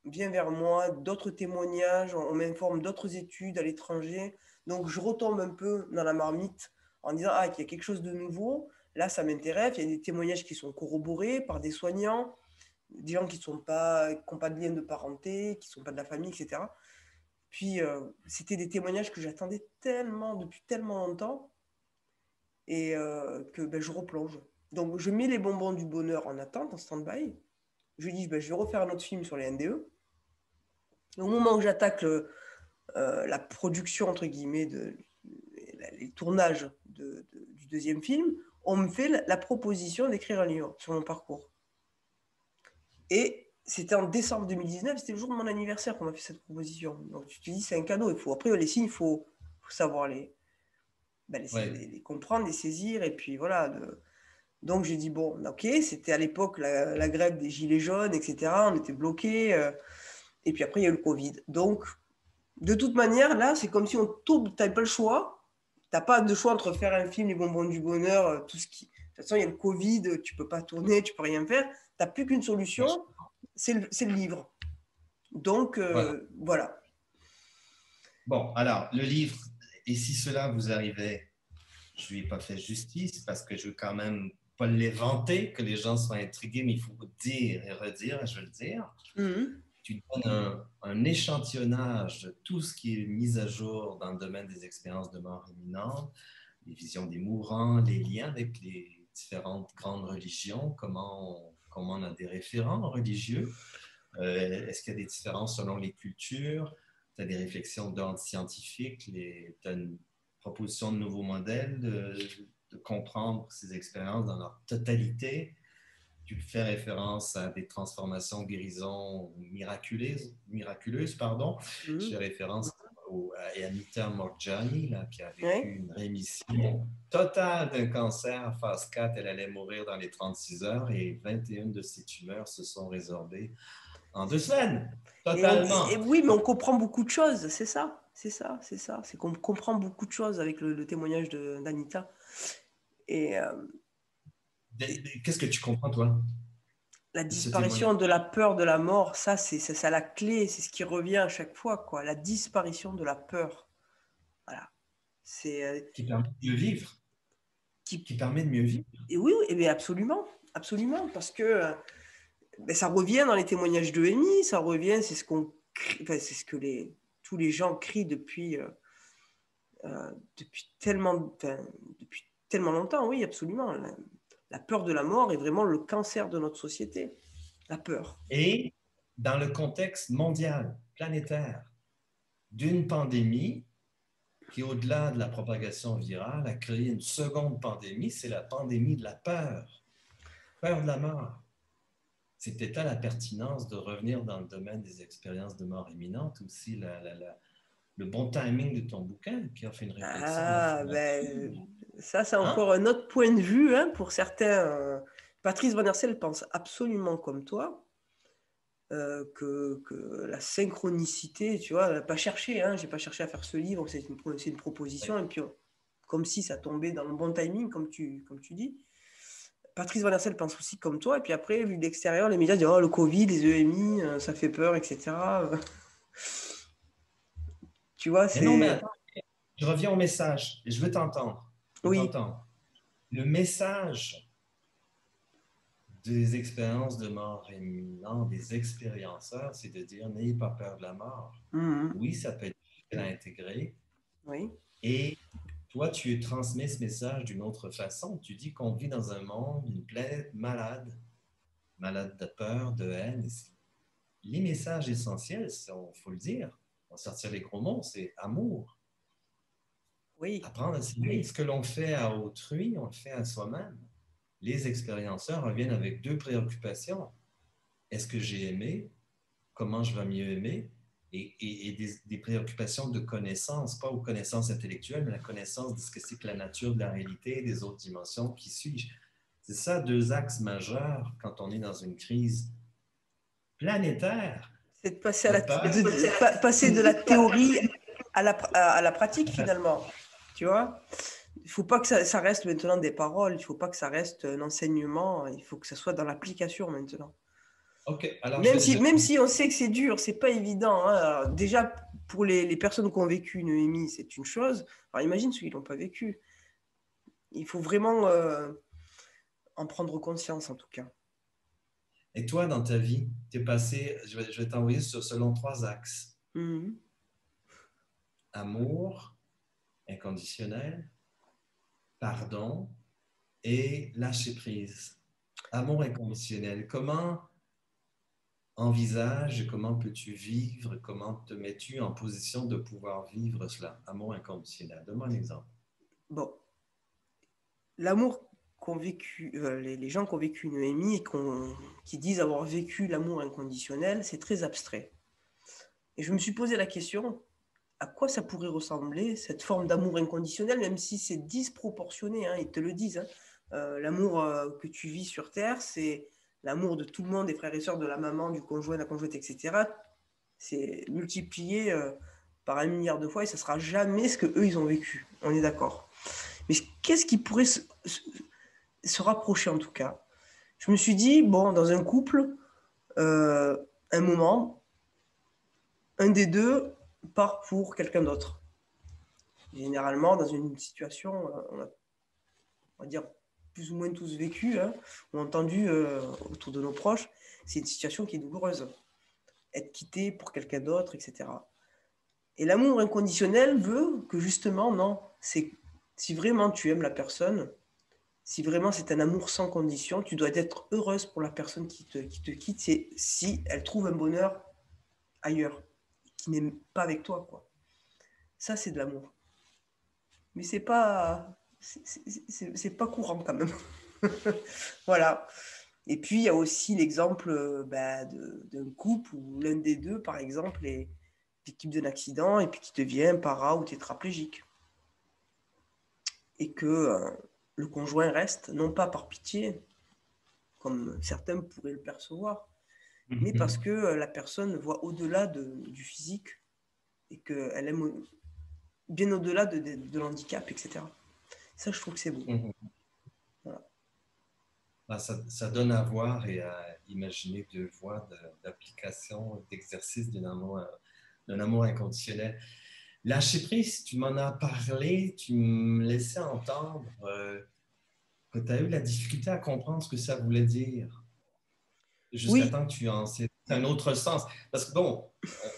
viens vers moi d'autres témoignages, on m'informe d'autres études à l'étranger. Donc, je retombe un peu dans la marmite en disant, ah, qu'il y a quelque chose de nouveau. Là, ça m'intéresse. Il y a des témoignages qui sont corroborés par des soignants, des gens qui n'ont pas de lien de parenté, qui ne sont pas de la famille, etc. Puis, c'était des témoignages que j'attendais tellement, depuis tellement longtemps, et que ben, je replonge. Donc, je mets les bonbons du bonheur en attente, en stand-by. Je dis, ben, je vais refaire un autre film sur les NDE. Et au moment où j'attaque la production, entre guillemets, les tournages du deuxième film, on me fait la proposition d'écrire un livre sur mon parcours. Et c'était en décembre 2019, c'était le jour de mon anniversaire qu'on m'a fait cette proposition. Donc tu te dis, c'est un cadeau. Après, les signes, faut savoir Oui. les comprendre, les saisir. Et puis voilà. Donc j'ai dit, bon, ok, c'était à l'époque la grève des Gilets jaunes, etc. On était bloqués. Et puis après, il y a eu le Covid. Donc, de toute manière, là, c'est comme si tu n'avais pas le choix. Tu n'as pas de choix entre faire un film, Les bonbons du bonheur, tout ce qui. De toute façon, il y a le Covid, tu ne peux pas tourner, tu ne peux rien faire. Tu n'as plus qu'une solution, c'est le livre. Donc, Voilà. voilà. Bon, alors, le livre, et si cela vous arrivait, je ne lui ai pas fait justice parce que je veux quand même pas l'éventer, que les gens soient intrigués, mais il faut dire et redire, et je veux le dire. Mhm. Tu donnes un échantillonnage de tout ce qui est mis à jour dans le domaine des expériences de mort imminente, les visions des mourants, les liens avec les différentes grandes religions, comment on a des référents religieux, est-ce qu'il y a des différences selon les cultures, tu as des réflexions d'ordre scientifique, tu as une proposition de nouveaux modèles, de comprendre ces expériences dans leur totalité. Tu fais référence à des transformations, guérisons miraculeuses, pardon. Je Mhm. fais référence à Anita Morjani, là, qui a vécu Ouais. une rémission totale d'un cancer phase 4. Elle allait mourir dans les 36 heures et 21 de ses tumeurs se sont résorbées en 2 semaines. Et Totalement. oui, mais on comprend beaucoup de choses, c'est ça. C'est ça, c'est ça. C'est qu'on comprend beaucoup de choses avec le témoignage d'Anita. Et Qu'est-ce que tu comprends, toi, la de ce témoignage? disparition de la peur de la mort, c'est ça la clé, c'est ce qui revient à chaque fois, quoi. La disparition de la peur. Voilà. C'est Qui permet de mieux vivre. qui. Qui permet de mieux vivre. Et oui, oui, mais absolument, absolument, parce que ben, ça revient dans les témoignages de EMI, ça revient, c'est ce qu'on, enfin, c'est ce que tous les gens crient depuis tellement longtemps. Oui, absolument. La peur de la mort est vraiment le cancer de notre société. La peur. Et dans le contexte mondial, planétaire, d'une pandémie qui, au-delà de la propagation virale, a créé une seconde pandémie, c'est la pandémie de la peur, peur de la mort. C'est peut-être là la pertinence de revenir dans le domaine des expériences de mort imminente, aussi le bon timing de ton bouquin qui a fait une réflexion Ah, là-dessus. ben, ça, c'est Hein? encore un autre point de vue hein, pour certains. Patrice Van Hersel pense absolument comme toi. Que la synchronicité, tu vois, pas cherché, hein, j'ai pas cherché à faire ce livre, c'est une proposition, Oui. et puis comme si ça tombait dans le bon timing, comme tu dis. Patrice Van Hersel pense aussi comme toi, et puis après, vu de l'extérieur, les médias disent oh, le Covid, les EMI, ça fait peur, etc. Tu vois, Mais non, mais c'est. attends, je reviens au message et je veux t'entendre. Je veux Oui. t'entendre. Le message des expériences de mort imminente, des expérienceurs, c'est de dire n'ayez pas peur de la mort. Mhm. Oui, ça peut être difficile à intégrer. Oui. Et toi, tu transmets ce message d'une autre façon. Tu dis qu'on vit dans un monde, une planète malade, malade de peur, de haine. Les messages essentiels, il faut le dire, on va sortir les gros mots, c'est amour. Oui. Apprendre à s'aimer. Ce que l'on fait à autrui, on le fait à soi-même. Les expérienceurs reviennent avec deux préoccupations. Est-ce que j'ai aimé? Comment je vais mieux aimer? Et des préoccupations de connaissance, pas aux connaissances intellectuelles, mais la connaissance de ce que c'est que la nature de la réalité, des autres dimensions, qui suis-je? C'est ça, deux axes majeurs quand on est dans une crise planétaire C'est de passer, de peur. passer de la théorie à la pratique, finalement. Tu vois? Il ne faut pas que ça reste maintenant des paroles, il ne faut pas que ça reste un enseignement, il faut que ça soit dans l'application maintenant. OK, alors Même si on sait que c'est dur, c'est pas évident. Hein. Alors, déjà, pour les personnes qui ont vécu une EMI, c'est une chose. Alors imagine ceux qui ne l'ont pas vécu. Il faut vraiment en prendre conscience, en tout cas. Et toi, dans ta vie, tu es passé, je vais t'envoyer selon trois axes. Mhm. Amour inconditionnel, pardon et lâcher prise. Amour inconditionnel, comment comment peux-tu vivre, comment te mets-tu en position de pouvoir vivre cela? Amour inconditionnel. Donne-moi un exemple. Bon, l'amour qu'ont vécu, les gens qui ont vécu une EMI et qui disent avoir vécu l'amour inconditionnel, c'est très abstrait. Et je me suis posé la question, à quoi ça pourrait ressembler, cette forme d'amour inconditionnel, même si c'est disproportionné, hein, ils te le disent. Hein. L'amour que tu vis sur Terre, c'est l'amour de tout le monde, des frères et sœurs, de la maman, du conjoint, de la conjointe, etc. C'est multiplié par 1 milliard de fois et ça ne sera jamais ce qu'eux, ils ont vécu. On est d'accord. Mais qu'est-ce qui pourrait se rapprocher, en tout cas? Je me suis dit, bon, dans un couple, un moment, un des deux part pour quelqu'un d'autre. Généralement, dans une situation, on va dire plus ou moins tous vécu, hein, ou entendu autour de nos proches, c'est une situation qui est douloureuse. Être quitté pour quelqu'un d'autre, etc. Et l'amour inconditionnel veut que justement, non, c'est si vraiment tu aimes la personne, si vraiment c'est un amour sans condition, tu dois être heureuse pour la personne qui te quitte, c'est si elle trouve un bonheur ailleurs, qui n'est pas avec toi, quoi. Ça, c'est de l'amour. Mais c'est pas courant quand même. Voilà. Et puis, il y a aussi l'exemple d'un couple où l'un des deux, par exemple, est victime d'un accident et puis qui devient para ou tétraplégique. Et que le conjoint reste, non pas par pitié, comme certains pourraient le percevoir, mais parce que la personne voit au-delà du physique et qu'elle aime bien au-delà de l'handicap, etc. Ça, je trouve que c'est beau. Voilà. Ça donne à voir et à imaginer deux voies d'application, d'exercice d'un amour inconditionnel. Lâcher prise, tu m'en as parlé, tu me laissais entendre que tu as eu la difficulté à comprendre ce que ça voulait dire jusqu'à Oui, temps que tu en sais un autre sens. Parce que bon,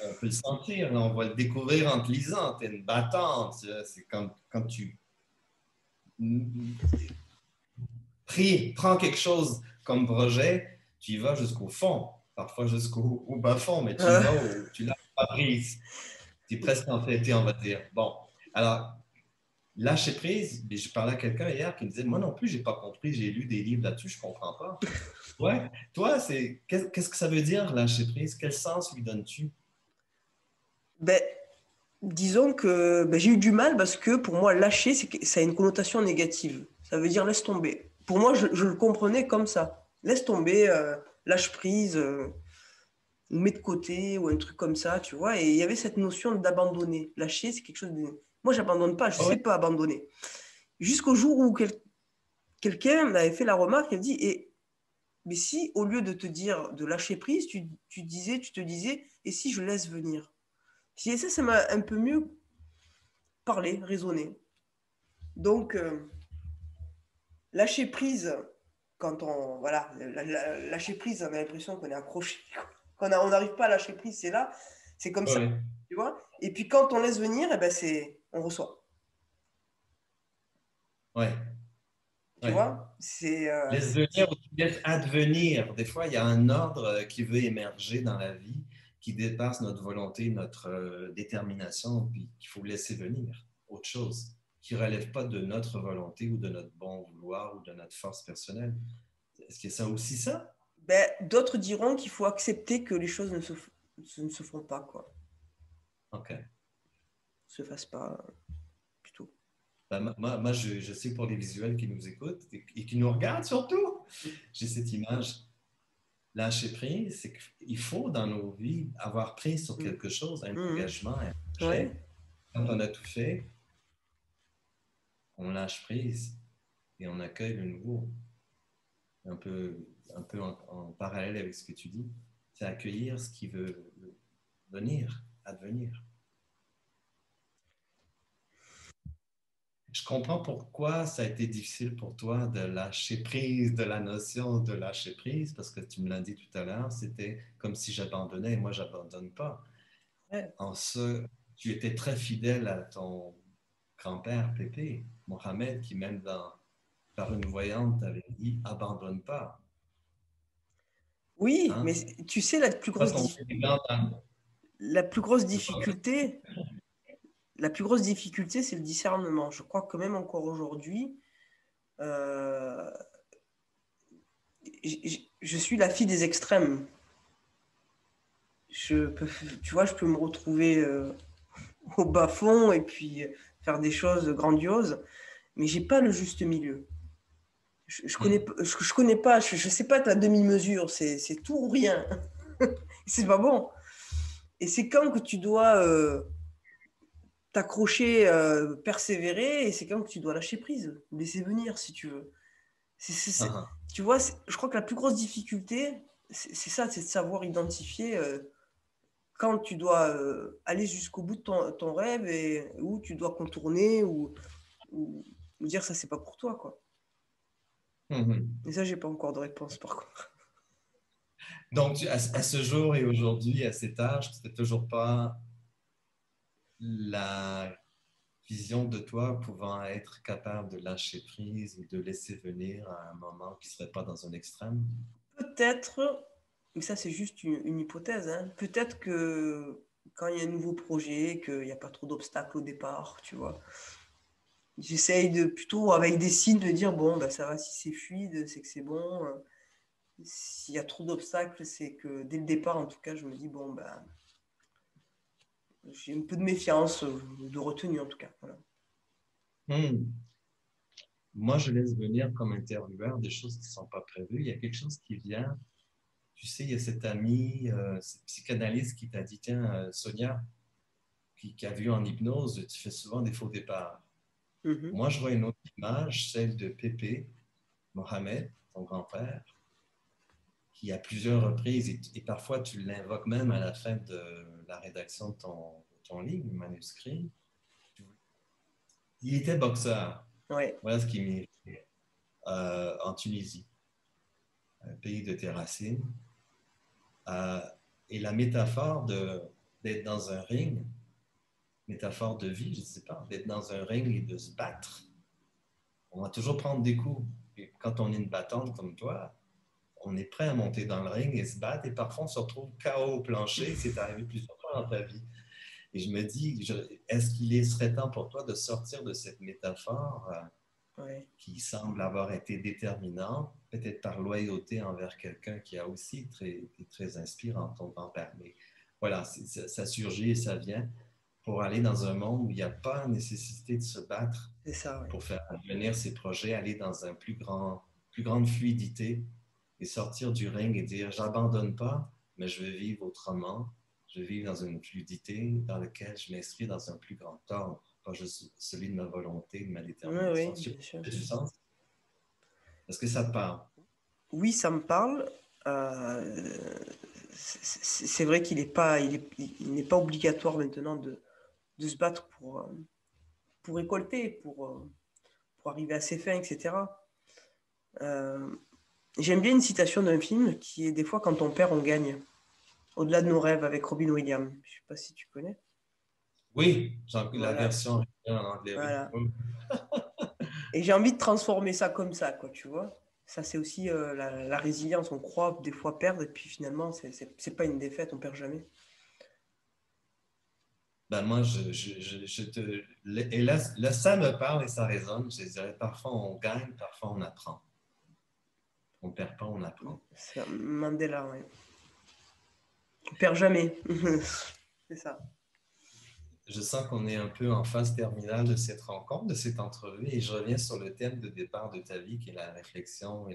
on peut le sentir, là, on va le découvrir en te lisant. Tu es une battante. C'est comme quand tu prends quelque chose comme projet, tu y vas jusqu'au fond, parfois jusqu'au bas fond, mais tu y vas, tu l'as pas prise. Tu es presque entêté, on va dire. Bon, alors, lâcher prise, je parlais à quelqu'un hier qui me disait, moi non plus, j'ai pas compris, j'ai lu des livres là-dessus, je comprends pas. Ouais, toi, qu'est-ce que ça veut dire lâcher prise? Quel sens lui donnes-tu? ben, disons que j'ai eu du mal parce que pour moi, lâcher, ça a une connotation négative. Ça veut dire laisse tomber. Pour moi, je le comprenais comme ça. Laisse tomber, lâche prise, ou mets de côté, ou un truc comme ça, tu vois. Et il y avait cette notion d'abandonner. Lâcher, c'est quelque chose de... Moi, j'abandonne pas, je Ah sais ouais? pas abandonner. Jusqu'au jour où quelqu'un m'avait fait la remarque, il me dit, mais si, au lieu de te dire de lâcher prise, tu te disais, et si je laisse venir? Et ça m'a un peu mieux parlé, raisonné. Donc, lâcher prise, quand on. Voilà, lâcher prise, on a l'impression qu'on est accroché. On n'arrive pas à lâcher prise, c'est là, c'est comme ça, Ouais, tu vois. Et puis quand on laisse venir, eh ben on reçoit, ouais, tu ouais. vois. Laisse venir ou tu laisses advenir. Des fois, il y a un ordre qui veut émerger dans la vie qui dépasse notre volonté, notre détermination, puis qu'il faut laisser venir autre chose, qui ne relève pas de notre volonté ou de notre bon vouloir ou de notre force personnelle. Est-ce que c'est aussi ça? Ben, d'autres diront qu'il faut accepter que les choses ne se font pas, quoi. OK. Ne se fassent pas, plutôt. Ben, moi je sais pour les visuels qui nous écoutent et qui nous regardent surtout, j'ai cette image. Lâcher prise, c'est qu'il faut dans nos vies avoir prise sur Mm. quelque chose, un Mhm. engagement, un Ouais. projet. Quand on a tout fait, on lâche prise et on accueille le nouveau. Un peu, en parallèle avec ce que tu dis, c'est accueillir ce qui veut venir, advenir. Je comprends pourquoi ça a été difficile pour toi de lâcher prise, de la notion de lâcher prise, parce que tu me l'as dit tout à l'heure, c'était comme si j'abandonnais et moi, je n'abandonne pas. Ouais. En ce, tu étais très fidèle à ton grand-père Pépé, Mohamed, qui même par une voyante t'avait dit abandonne pas. Oui, mais Hein? tu sais, Pas tomber dans la plus grosse le panneau. difficulté, la plus grosse difficulté, c'est le discernement. Je crois que même encore aujourd'hui, euh, je suis la fille des extrêmes. Tu vois, je peux me retrouver au bas-fond et puis faire des choses grandioses, mais j'ai pas le juste milieu. Je connais pas, je sais pas ta demi-mesure, c'est tout ou rien. C'est pas bon. Et c'est quand que tu dois t'accrocher, persévérer, et c'est quand que tu dois lâcher prise, laisser venir si tu veux. Ah, Tu vois, je crois que la plus grosse difficulté, c'est ça, c'est de savoir identifier quand tu dois aller jusqu'au bout de ton rêve et où tu dois contourner ou dire ça, c'est pas pour toi, quoi. mhm. Et ça, j'ai pas encore de réponse, par contre. Donc, à ce jour et aujourd'hui, à cet âge, tu n'as toujours pas la vision de toi pouvant être capable de lâcher prise ou de laisser venir à un moment qui ne serait pas dans un extrême? Peut-être, mais ça, c'est juste une hypothèse, hein, peut-être que quand il y a un nouveau projet, qu'il n'y a pas trop d'obstacles au départ, tu vois, j'essaye de plutôt, avec des signes, de dire, bon, ben, ça va, si c'est fluide, c'est que c'est bon. S'il y a trop d'obstacles, c'est que dès le départ, en tout cas, je me dis, bon, ben, j'ai un peu de méfiance, de retenue, en tout cas. Voilà. Hmm. Moi, je laisse venir comme intervieweur des choses qui ne sont pas prévues. Il y a quelque chose qui vient. Tu sais, il y a cet ami, cette psychanalyste qui t'a dit, tiens, Sonia, qui a vu en hypnose, tu fais souvent des faux départs. Mhm. Moi, je vois une autre image, celle de Pépé, Mohamed, ton grand-père, qui à plusieurs reprises, et parfois tu l'invoques même à la fin de la rédaction de ton livre, le manuscrit, il était boxeur. Ouais. Voilà ce qui m'est en Tunisie, un pays de tes racines. Euh, et la métaphore d'être dans un ring, métaphore de vie, je ne sais pas, d'être dans un ring et de se battre, on va toujours prendre des coups. Et quand on est une battante comme toi, on est prêt à monter dans le ring et se battre, et parfois on se retrouve KO au plancher. C'est arrivé plusieurs fois dans ta vie. Et je me dis, est-ce qu'il serait temps pour toi de sortir de cette métaphore Ouais. qui semble avoir été déterminante, peut-être par loyauté envers quelqu'un qui a aussi été très inspirant, ton grand-père. Mais voilà, ça surgit et ça vient pour aller dans un monde où il n'y a pas nécessité de se battre C'est ça, ouais. pour faire advenir ses projets, aller dans un plus grande fluidité et sortir du ring et dire j'abandonne pas, mais je vais vivre autrement. Je vais vivre dans une fluidité dans laquelle je m'inscris dans un plus grand ordre, pas juste celui de ma volonté, de ma Oui, détermination. oui, Je sais bien sûr. pas si du sens. Est-ce que ça te parle? Oui, ça me parle. Euh, c'est vrai qu'il n'est pas, il n'est pas obligatoire maintenant de se battre pour récolter, pour arriver à ses fins, etc. Euh, J'aime bien une citation d'un film qui est des fois quand on perd, on gagne. Au-delà de nos rêves avec Robin Williams. Je ne sais pas si tu connais. Oui, la Voilà, version en anglais, oui. voilà. Et j'ai envie de transformer ça comme ça, quoi, tu vois. Ça, c'est aussi la résilience. On croit des fois perdre, et puis finalement, c'est pas une défaite, on perd jamais. Ben moi, et là, ça me parle et ça résonne. Je dirais, parfois on gagne, parfois on apprend. On ne perd pas, on apprend. C'est Mandela, ouais. On perd jamais. C'est ça. Je sens qu'on est un peu en phase terminale de cette rencontre, de cette entrevue, et je reviens sur le thème de départ de ta vie, qui est la réflexion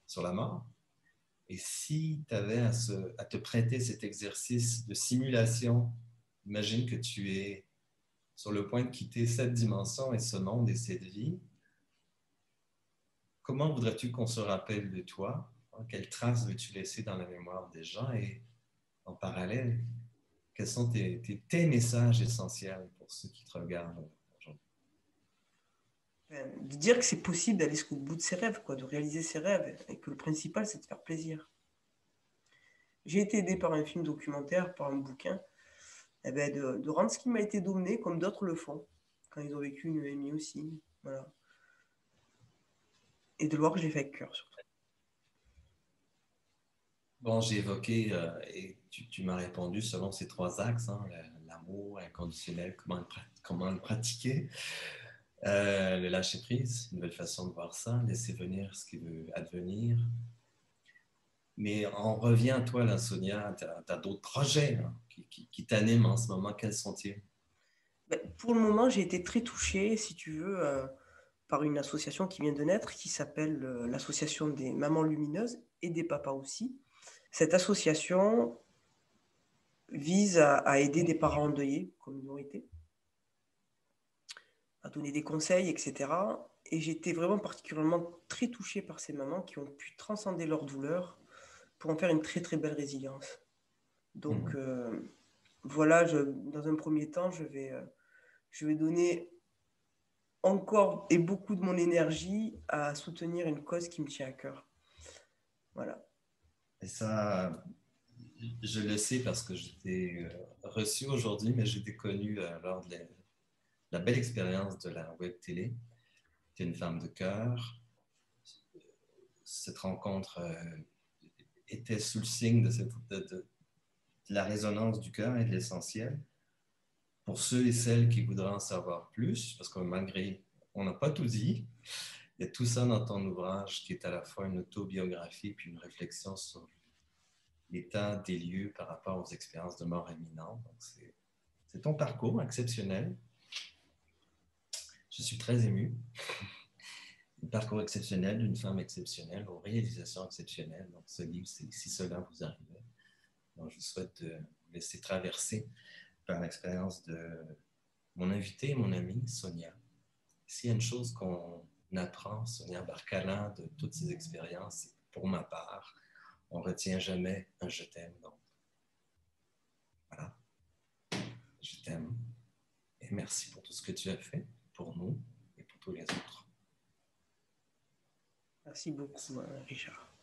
sur la mort. Et si tu avais à te prêter cet exercice de simulation, imagine que tu es sur le point de quitter cette dimension et ce monde et cette vie. Comment voudrais-tu qu'on se rappelle de toi? Quelles traces veux-tu laisser dans la mémoire des gens? Et en parallèle, quels sont tes messages essentiels pour ceux qui te regardent aujourd'hui? De dire que c'est possible d'aller jusqu'au bout de ses rêves, quoi, de réaliser ses rêves, et que le principal, c'est de faire plaisir. J'ai été aidé par un film documentaire, par un bouquin, eh ben de rendre ce qui m'a été donné comme d'autres le font, quand ils ont vécu une EMI aussi. Voilà. Et de voir que j'ai fait avec cœur, surtout. Bon, j'ai évoqué, et tu m'as répondu selon ces trois axes, hein, l'amour inconditionnel, comment le pratiquer, le lâcher prise, une nouvelle façon de voir ça, laisser venir ce qui veut advenir. Mais on revient à toi, là, Sonia, tu as d'autres projets là, qui t'animent en ce moment. Quels sont-ils? Ben, pour le moment, j'ai été très touchée, si tu veux, par une association qui vient de naître, qui s'appelle l'Association des Mamans Lumineuses et des Papas aussi. Cette association vise à aider des parents endeuillés, comme ils ont été, à donner des conseils, etc. Et j'étais vraiment particulièrement très touchée par ces mamans qui ont pu transcender leur douleur pour en faire une très très belle résilience. Donc voilà, dans un premier temps, je vais donner encore et beaucoup de mon énergie à soutenir une cause qui me tient à cœur. Voilà. Et ça, je le sais parce que je t'ai reçu aujourd'hui, mais je t'ai connu lors de la belle expérience de la web télé. Tu es une femme de cœur. Cette rencontre était sous le signe de la résonance du cœur et de l'essentiel. Pour ceux et celles qui voudraient en savoir plus, parce que malgré, on n'a pas tout dit, il y a tout ça dans ton ouvrage qui est à la fois une autobiographie puis une réflexion sur l'état des lieux par rapport aux expériences de mort imminente. Donc c'est ton parcours exceptionnel. Je suis très ému. Un parcours exceptionnel d'une femme exceptionnelle aux réalisations exceptionnelles. Donc ce livre, c'est si cela vous arrivait. Donc, je vous souhaite de vous laisser traverser par l'expérience de mon invité, mon amie Sonia. S'il y a une chose qu'on apprend, Sonia Barcalin, de toutes ces expériences, c'est pour ma part, on ne retient jamais un je t'aime. Donc, voilà, je t'aime. Et merci pour tout ce que tu as fait pour nous et pour tous les autres. Merci beaucoup, Richard.